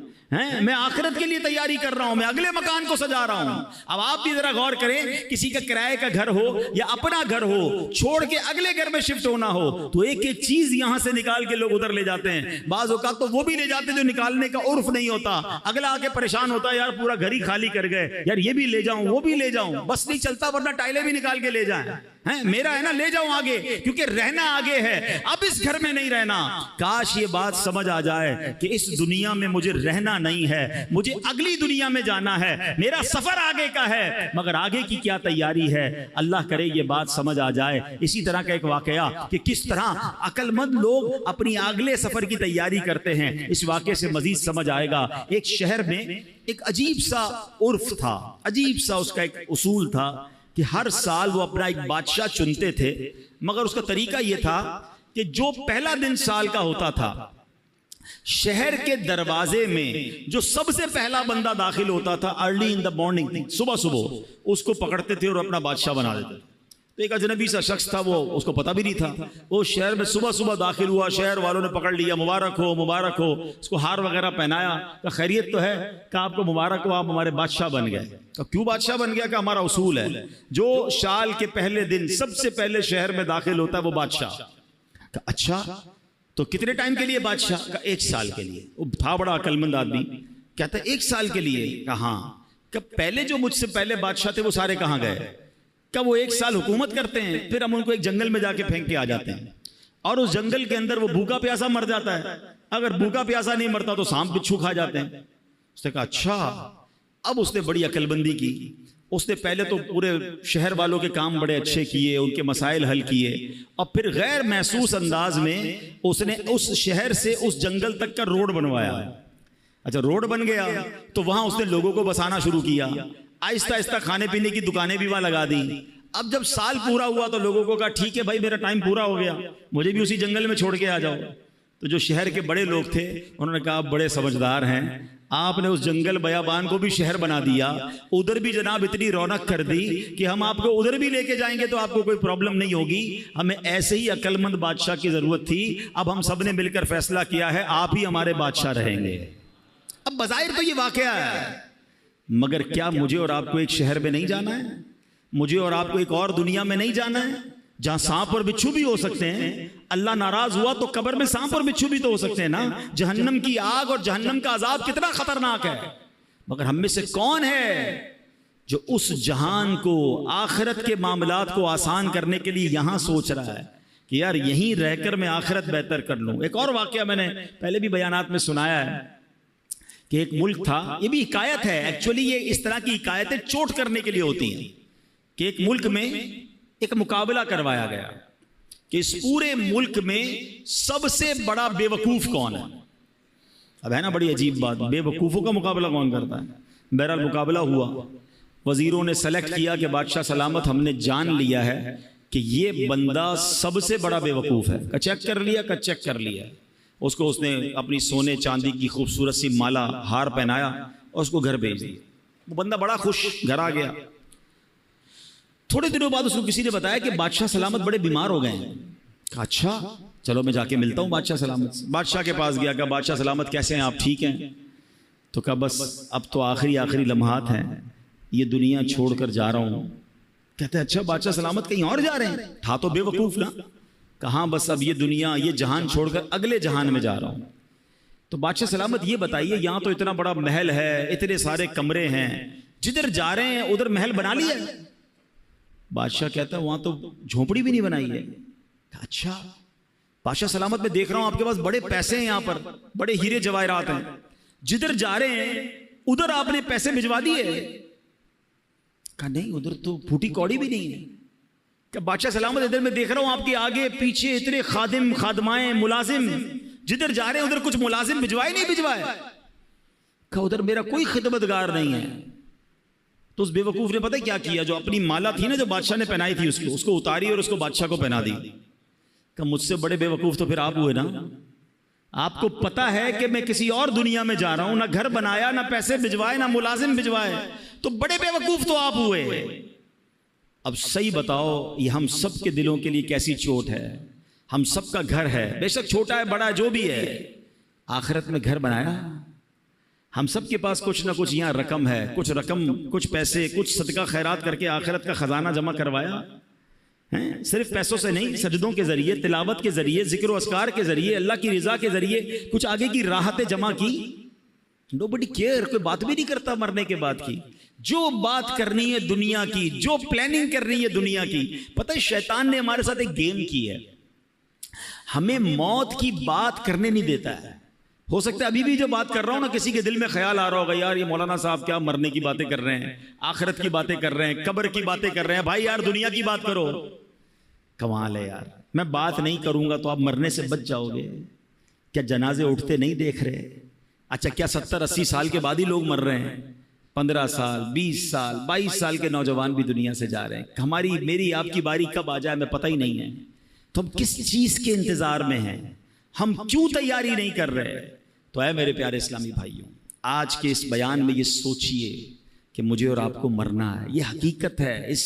میں آخرت کے لیے تیاری کر رہا ہوں، میں اگلے مکان کو سجا رہا ہوں۔ اب آپ بھی ذرا غور کریں، کسی کا کرائے کا گھر ہو یا اپنا گھر ہو، چھوڑ کے اگلے گھر میں شفٹ ہونا ہو تو ایک ایک چیز یہاں سے نکال کے لوگ ادھر لے جاتے ہیں۔ بعض اوقات تو وہ بھی لے جاتے ہیں جو نکالنے کا عرف نہیں ہوتا، اگلا آ کے پریشان ہوتا ہے، یار پورا گھر ہی خالی کر گئے، یار یہ بھی لے جاؤں وہ بھی لے جاؤں، بس نہیں چلتا ورنہ ٹائلیں بھی نکال کے لے جائیں، میرا ہے نا لے جاؤں آگے، کیونکہ رہنا آگے ہے، اب اس گھر میں نہیں رہنا۔ کاش یہ بات سمجھ آ جائے کہ اس دنیا میں مجھے رہنا نہیں ہے، مجھے اگلی دنیا میں جانا ہے، میرا سفر آگے کا ہے، مگر آگے کی کیا تیاری ہے، اللہ کرے یہ بات سمجھ آ جائے۔ اسی طرح کا ایک واقعہ کہ کس طرح عقل مند لوگ اپنی اگلے سفر کی تیاری کرتے ہیں، اس واقعے سے مزید سمجھ آئے گا۔ ایک شہر میں ایک عجیب سا عرف تھا، عجیب سا اس کا ایک اصول تھا کہ ہر سال وہ اپنا ایک بادشاہ چنتے تھے، مگر اس کا طریقہ یہ تھا کہ جو پہلا دن سال کا ہوتا تھا، شہر کے دروازے میں جو سب سے پہلا بندہ داخل ہوتا تھا ارلی ان دا مارننگ، صبح صبح اس کو پکڑتے تھے اور اپنا بادشاہ بنا دیتے تھے۔ تو ایک اجنبی سا شخص تھا، وہ اس کو پتہ بھی نہیں تھا، وہ شہر میں صبح صبح داخل ہوا، شہر والوں نے پکڑ لیا، مبارک ہو مبارک ہو، اس کو ہار وغیرہ پہنایا، کہ خیریت تو ہے، کہ آپ کو مبارک ہو، آپ ہمارے بادشاہ بن گئے۔ کہ کیوں بادشاہ بن گیا؟ کہ ہمارا اصول ہے جو سال کے پہلے دن سب سے پہلے شہر میں داخل ہوتا ہے وہ بادشاہ۔ کہ اچھا تو کتنے ٹائم کے لیے بادشاہ؟ کہ 1 سال کے لیے۔ وہ تھا بڑا عقل مند آدمی، کہتا ہے 1 سال کے لیے؟ کہ ہاں۔ کہ پہلے جو مجھ سے پہلے بادشاہ تھے وہ سارے کہاں گئے؟ کہ وہ 1 سال حکومت کرتے ہیں، پھر ہم ان کو ایک جنگل میں جا کے پھینک کے آ جاتے ہیں، اور اس جنگل کے اندر وہ بھوکا پیاسا مر جاتا ہے، اگر بھوکا پیاسا نہیں مرتا تو سانپ بچھو کھا جاتے ہیں۔ اس نے کہا اچھا۔ اب اس نے بڑی عقل بندی کی، اس نے پہلے تو پورے شہر والوں کے کام بڑے اچھے کیے، ان کے مسائل حل کیے، اور پھر غیر محسوس انداز میں اس نے اس شہر سے اس جنگل تک کا روڈ بنوایا۔ اچھا روڈ بن گیا تو وہاں اس نے لوگوں کو بسانا شروع کیا، آہستہ آہستہ کھانے پینے کی دکانیں بھی وہاں لگا دی۔ اب جب سال پورا ہوا تو لوگوں کو کہا ٹھیک ہے بھائی میرا ٹائم پورا ہو گیا، مجھے بھی اسی جنگل میں چھوڑ کے آ جاؤ۔ تو جو شہر کے بڑے لوگ تھے انہوں نے کہا آپ بڑے سمجھدار ہیں، آپ نے اس جنگل بیابان کو بھی شہر بنا دیا، ادھر بھی جناب اتنی رونق کر دی کہ ہم آپ کو ادھر بھی لے کے جائیں گے تو آپ کو کوئی پرابلم نہیں ہوگی، ہمیں ایسے ہی عقل مند بادشاہ کی ضرورت تھی، اب ہم سب نے مل کر فیصلہ کیا ہے آپ ہی ہمارے بادشاہ رہیں گے۔ اب بظاہر تو یہ واقعہ ہے، مگر کیا مجھے اور آپ کو ایک شہر میں نہیں جانا ہے؟ مجھے اور آپ کو ایک اور دنیا میں نہیں جانا ہے جہاں سانپ اور بچھو بھی ہو سکتے ہیں؟ اللہ ناراض ہوا تو قبر میں سانپ اور بچھو بھی تو ہو سکتے ہیں نا۔ جہنم کی آگ اور جہنم کا عذاب کتنا خطرناک ہے، مگر ہم میں سے کون ہے جو اس جہان کو، آخرت کے معاملات کو آسان کرنے کے لیے یہاں سوچ رہا ہے کہ یار یہیں رہ کر میں آخرت بہتر کر لوں۔ ایک اور واقعہ میں نے پہلے بھی بیانات میں سنایا ہے کہ ایک ملک تھا، یہ بھی حکایت ہے ایکچولی، یہ اس طرح کی حکایتیں چوٹ کرنے کے لیے ہوتی ہیں، کہ ایک ملک میں ایک مقابلہ کروایا گیا کہ اس پورے ملک میں سب سے بڑا بے وقوف کون ہے۔ اب ہے نا بڑی عجیب بات، بے وقوفوں کا مقابلہ کون کرتا ہے؟ بہرحال مقابلہ ہوا، وزیروں نے سلیکٹ کیا کہ بادشاہ سلامت ہم نے جان لیا ہے کہ یہ بندہ سب سے بڑا بے وقوف ہے. کہ چیک کر لیا، کہ چیک کر لیا. اس کو اس نے اپنی سونے چاندی کی خوبصورت سی مالا ہار پہنایا اور اس کو گھر بھیج دیا. وہ بندہ بڑا خوش گھر آ گیا. تھوڑے دنوں بعد اس کو کسی نے بتایا کہ بادشاہ سلامت بڑے بیمار ہو گئے ہیں. کہا اچھا چلو میں جا کے ملتا ہوں بادشاہ سلامت سے. بادشاہ کے پاس گیا. کہا بادشاہ سلامت کیسے ہیں آپ، ٹھیک ہیں؟ تو کہا بس اب تو آخری لمحات ہیں، یہ دنیا چھوڑ کر جا رہا ہوں. کہتے ہیں اچھا بادشاہ سلامت کہیں اور جا رہے ہیں؟ تھا تو بے وقوف نا. کہاں بس اب یہ دنیا یہ جہان چھوڑ کر اگلے جہان میں جا رہا ہوں. تو بادشاہ سلامت یہ بتائیے یہاں تو اتنا بڑا محل ہے، اتنے سارے کمرے ہیں، جدھر جا رہے ہیں ادھر محل بنا لیا ہے؟ بادشاہ کہتا ہے وہاں تو جھونپڑی بھی نہیں بنائی ہے. اچھا بادشاہ سلامت میں دیکھ رہا ہوں آپ کے پاس بڑے پیسے ہیں، یہاں پر بڑے ہیرے جواہرات ہیں، جدھر جا رہے ہیں ادھر آپ نے پیسے بھجوا دیے؟ کہا نہیں ادھر تو پھوٹی کوڑی بھی نہیں ہے. کہ بادشاہ سلامت ادھر میں دیکھ رہا ہوں آپ کے آگے پیچھے اتنے خادم خادمائیں ملازم، جدھر جا رہے ہیں ادھر کچھ ملازم بھجوائے نہیں بھجوائے؟ کہا ادھر میرا کوئی خدمتگار نہیں ہے. تو اس بے وقوف نے پتہ کیا کیا، جو اپنی مالا تھی نا جو بادشاہ نے پہنائی تھی اس کو اتاری اور اس کو بادشاہ کو پہنا دی. کہ مجھ سے بڑے بے وقوف تو پھر آپ ہوئے نا. آپ کو پتا ہے کہ میں کسی اور دنیا میں جا رہا ہوں، نہ گھر بنایا، نہ پیسے بھجوائے، نہ ملازم بھجوائے، تو بڑے بے وقوف تو آپ ہوئے. اب صحیح بتاؤ یہ ہم سب کے دلوں کے لیے کیسی چوٹ ہے. ہم سب کا گھر ہے، بے شک چھوٹا ہے بڑا جو بھی ہے، آخرت میں گھر بنایا. ہم سب کے پاس کچھ نہ کچھ یہاں رقم ہے، کچھ پیسے، کچھ صدقہ خیرات کر کے آخرت کا خزانہ جمع کروایا. صرف پیسوں سے نہیں، سجدوں کے ذریعے، تلاوت کے ذریعے، ذکر و اذکار کے ذریعے، اللہ کی رضا کے ذریعے کچھ آگے کی راحتیں جمع کی. نوبڈی کیئر، کوئی بات بھی نہیں کرتا مرنے کے بعد کی. جو بات کرنی ہے دنیا کی، جو پلاننگ کرنی ہے دنیا کی. پتہ ہے شیطان نے ہمارے ساتھ ایک گیم کی ہے، ہمیں موت کی بات کرنے نہیں دیتا ہے. ہو سکتا ہے ابھی بھی جو بات کر رہا ہوں نا کسی کے دل میں خیال آ رہا ہوگا یار یہ مولانا صاحب کیا مرنے کی باتیں کر رہے ہیں، آخرت کی باتیں کر رہے ہیں، قبر کی باتیں کر رہے ہیں. بھائی یار دنیا کی بات کرو. کمال ہے یار، میں بات نہیں کروں گا تو آپ مرنے سے بچ جاؤ گے. کیا جنازے اٹھتے نہیں دیکھ رہے؟ اچھا کیا 70-80 سال کے بعد ہی لوگ مر رہے ہیں؟ 15 سال 20 سال 22 سال کے نوجوان بھی دنیا سے جا رہے ہیں. ہماری میری آپ کی باری کب آ جائے ہمیں پتہ ہی نہیں ہے. تو ہم کس چیز کے انتظار میں ہیں؟ ہم کیوں تیاری نہیں کر رہے؟ تو اے میرے پیارے اسلامی بھائیوں، آج کے اس بیان میں یہ سوچئے کہ مجھے اور آپ کو مرنا ہے. یہ حقیقت ہے، اس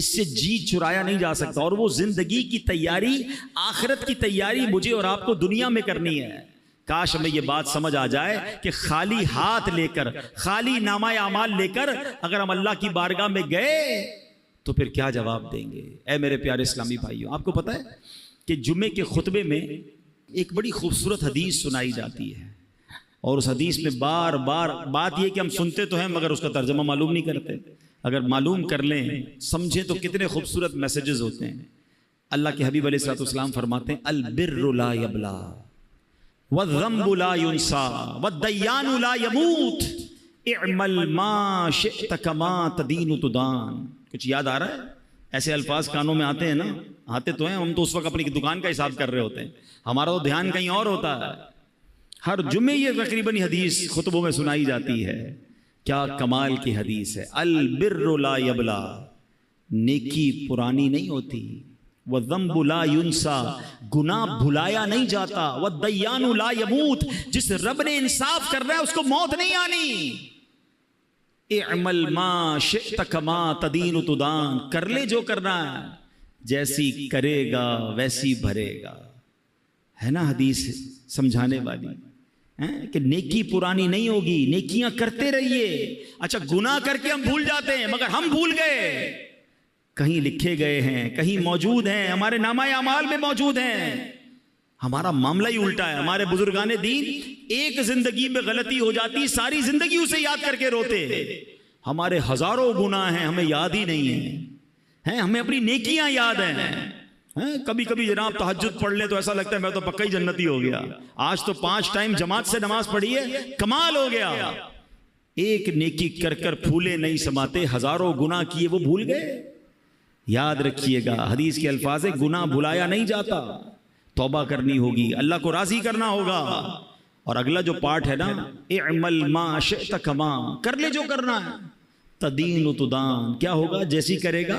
سے جی چرایا نہیں جا سکتا. اور وہ زندگی کی تیاری، آخرت کی تیاری مجھے اور آپ کو دنیا میں کرنی ہے. کاش ہمیں یہ بات سمجھ آ جائے کہ خالی ہاتھ لے کر، خالی نامہ اعمال لے کر اگر ہم اللہ کی بارگاہ میں گئے تو پھر کیا جواب دیں گے. اے میرے پیارے اسلامی بھائیوں، آپ کو پتہ ہے کہ جمعے کے خطبے میں ایک بڑی خوبصورت حدیث سنائی جاتی ہے، اور اس حدیث میں بار بار بات یہ کہ ہم سنتے تو ہیں مگر اس کا ترجمہ معلوم نہیں کرتے. اگر معلوم کر لیں، سمجھیں تو کتنے خوبصورت میسیجز ہوتے ہیں. اللہ کے حبیب علیہ الصلوۃ والسلام فرماتے ہیں البر لا یبلا والذنب لا ينسى والدیان لا يموت اعمل ما شئت كما تدین تدان. کچھ یاد آ رہا ہے؟ ایسے الفاظ کانوں میں آتے ہیں نا، آتے تو ہیں، ہم تو اس وقت اپنی دکان کا حساب کر رہے ہوتے ہیں، ہمارا تو دھیان کہیں اور ہوتا ہے. ہر جمعے یہ تقریباً حدیث خطبوں میں سنائی جاتی ہے. کیا کمال کی حدیث ہے. البر لا یبلا، نیکی پرانی نہیں ہوتی. والذنب لا ينسى، گناہ بھلایا نہیں جاتا. والدیان لا يموت، جس رب نے انصاف کر رہا ہے اس کو موت نہیں آنی. اعمل ما شئت كما تدین تدان، کر لے جو کرنا ہے، جیسی کرے گا ویسی بھرے گا. ہے نا حدیث سمجھانے والی کہ نیکی پرانی نہیں ہوگی، نیکیاں کرتے رہیے. اچھا گناہ کر کے ہم بھول جاتے ہیں مگر ہم بھول گئے، کہیں لکھے گئے ہیں، کہیں موجود ہیں، ہمارے نامہ اعمال میں موجود ہیں. ہمارا معاملہ ہی الٹا ہے. ہمارے بزرگان دین ایک زندگی میں غلطی ہو جاتی ساری زندگی اسے یاد کر کے روتے. ہمارے ہزاروں گناہ ہیں ہمیں یاد ہی نہیں ہیں، ہمیں اپنی نیکیاں یاد ہیں. کبھی کبھی جناب تہجد پڑھ لیں تو ایسا لگتا ہے میں تو پکا ہی جنتی ہو گیا. آج تو 5 ٹائم جماعت سے نماز پڑھی ہے، کمال ہو گیا. ایک نیکی کر کر پھولے نہیں سماتے، ہزاروں گناہ کیے وہ بھول گئے. یاد رکھیے گا حدیث کے الفاظ ہے گناہ بھلایا نہیں جاتا. توبہ کرنی ہوگی، اللہ کو راضی کرنا ہوگا. اور اگلا جو پارٹ ہے نا اعمل ما شئت کما، کر لے جو کرنا ہے. تدین و تدان، کیا ہوگا؟ جیسی کرے گا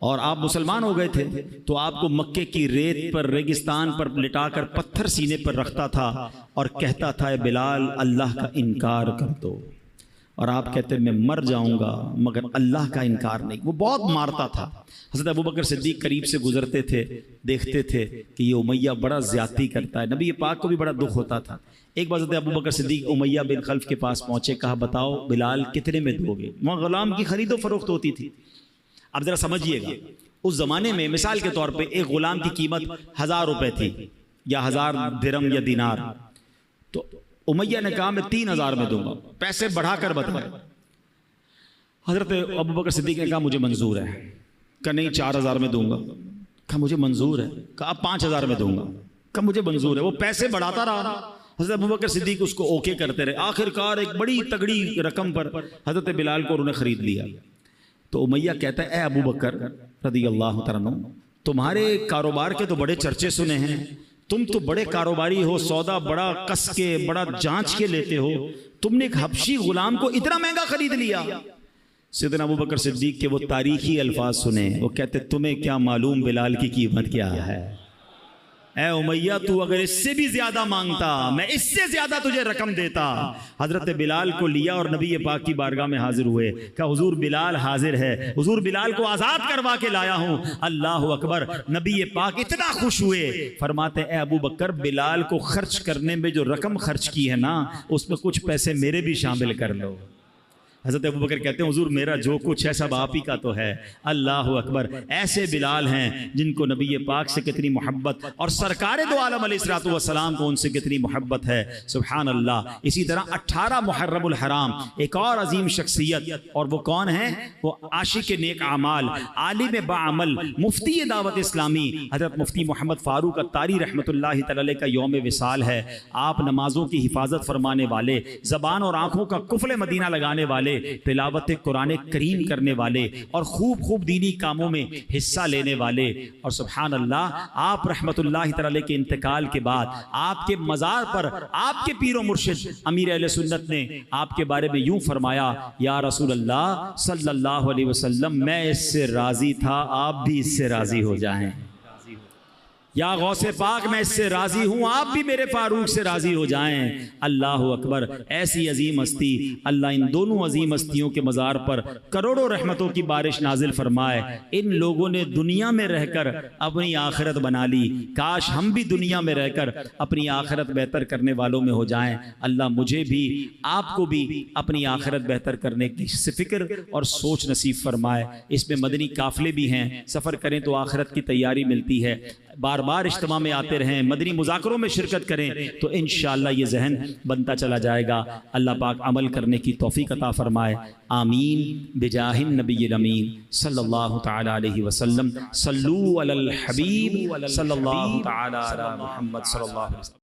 اور آپ مسلمان ہو گئے تھے تو آپ کو مکے کی ریت پر ریگستان پر لٹا کر پتھر سینے پر رکھتا تھا اور کہتا تھا اے بلال اللہ کا انکار کر دو، اور آپ کہتے میں مر جاؤں گا مگر اللہ کا انکار نہیں۔ وہ بہت مارتا تھا۔ حضرت ابوبکر صدیق قریب سے گزرتے تھے، دیکھتے تھے کہ یہ امیہ بڑا زیادتی کرتا ہے، نبی پاک کو بھی بڑا دکھ ہوتا تھا۔ ایک بار حضرت ابوبکر صدیق امیہ بن خلف کے پاس پہنچے، کہا بتاؤ بلال کتنے میں دو گے؟ وہاں غلام کی خرید و فروخت ہوتی تھی۔ اب ذرا سمجھیے گا، اس زمانے میں مثال کے طور پہ ایک غلام کی قیمت 1000 روپے تھی یا 1000 درہم یا دینار، تو امیہ نے کہا میں 3000 میں دوں گا، پیسے بڑھا کر بتائے۔ حضرت ابوبکر صدیق نے کہا مجھے منظور ہے، کہا نہیں 4000 میں دوں گا، کہا مجھے منظور ہے، کہا اب 5000 میں دوں گا، کہا مجھے منظور ہے۔ وہ پیسے بڑھاتا رہا، حضرت ابوبکر صدیق اس کو اوکے کرتے رہے، آخر کار ایک بڑی تگڑی رقم پر حضرت بلال کو انہوں نے خرید لیا۔ تو امیہ کہتا ہے اے ابوبکر رضی اللہ تعالیٰ عنہ، تمہارے کاروبار کے تو بڑے چرچے سنے ہیں، تم تو بڑے کاروباری ہو، سودا بڑا کس کے بڑا جانچ کے لیتے ہو، تم نے ایک حبشی غلام کو اتنا مہنگا خرید لیا۔ سیدنا ابوبکر صدیق کے وہ تاریخی الفاظ سنے، وہ کہتے تمہیں کیا معلوم بلال کی قیمت کیا ہے؟ اے امیہ تو اگر اس سے بھی زیادہ مانگتا میں اس سے زیادہ تجھے رقم دیتا۔ حضرت بلال کو لیا اور نبی پاک کی بارگاہ میں حاضر ہوئے، کہا حضور بلال حاضر ہے، حضور بلال کو آزاد کروا کے لایا ہوں۔ اللہ اکبر، نبی پاک اتنا خوش ہوئے، فرماتے اے ابوبکر بلال کو خرچ کرنے میں جو رقم خرچ کی ہے نا اس میں کچھ پیسے میرے بھی شامل کر لو۔ حضرت ابوبکر کہتے ہیں حضور میرا جو کچھ ہے سب آپ ہی کا تو ہے۔ اللہ اکبر، ایسے بلال ہیں جن کو نبی پاک سے کتنی محبت اور سرکار دو عالم علیہ الصلوۃ والسلام کو ان سے کتنی محبت ہے، سبحان اللہ۔ اسی طرح 18 محرم الحرام ایک اور عظیم شخصیت، اور وہ کون ہیں؟ وہ عاشق نیک اعمال، عالم باعمل، مفتی دعوت اسلامی حضرت مفتی محمد فاروق الطاری رحمۃ اللہ تعالی علیہ کا یوم وصال ہے۔ آپ نمازوں کی حفاظت فرمانے والے، زبان اور آنکھوں کا قفل مدینہ لگانے والے، تلاوت قرآن کریم کرنے والے اور خوب خوب دینی کاموں میں حصہ لینے والے، اور سبحان اللہ آپ رحمت اللہ تعالی کے انتقال کے بعد آپ کے مزار پر آپ کے پیر و مرشد امیر اہل سنت نے آپ کے بارے میں یوں فرمایا، یا رسول اللہ صلی اللہ علیہ وسلم میں اس سے راضی تھا، آپ بھی اس سے راضی ہو جائیں۔ یا غوث پاک میں اس سے راضی ہوں، آپ بھی میرے فاروق سے راضی ہو جائیں۔ اللہ اکبر، ایسی عظیم ہستی، اللہ ان دونوں عظیم ہستیوں کے مزار پر کروڑوں رحمتوں کی بارش نازل فرمائے۔ ان لوگوں نے دنیا میں رہ کر اپنی آخرت بنا لی، کاش ہم بھی دنیا میں رہ کر اپنی آخرت بہتر کرنے والوں میں ہو جائیں۔ اللہ مجھے بھی آپ کو بھی اپنی آخرت بہتر کرنے کی فکر اور سوچ نصیب فرمائے۔ اس میں مدنی قافلے بھی ہیں، سفر کریں تو آخرت کی تیاری ملتی ہے۔ بار بار اجتماع میں آتے رہیں، مدنی مذاکروں میں شرکت کریں تو انشاءاللہ یہ ذہن بنتا چلا جائے گا۔ اللہ پاک عمل کرنے کی توفیق عطا فرمائے، آمین بجاہ النبی الامین صلی اللہ تعالی علیہ وسلم۔ صلو علی الحبیب صلی اللہ تعالی علی محمد صلی اللہ علیہ وسلم۔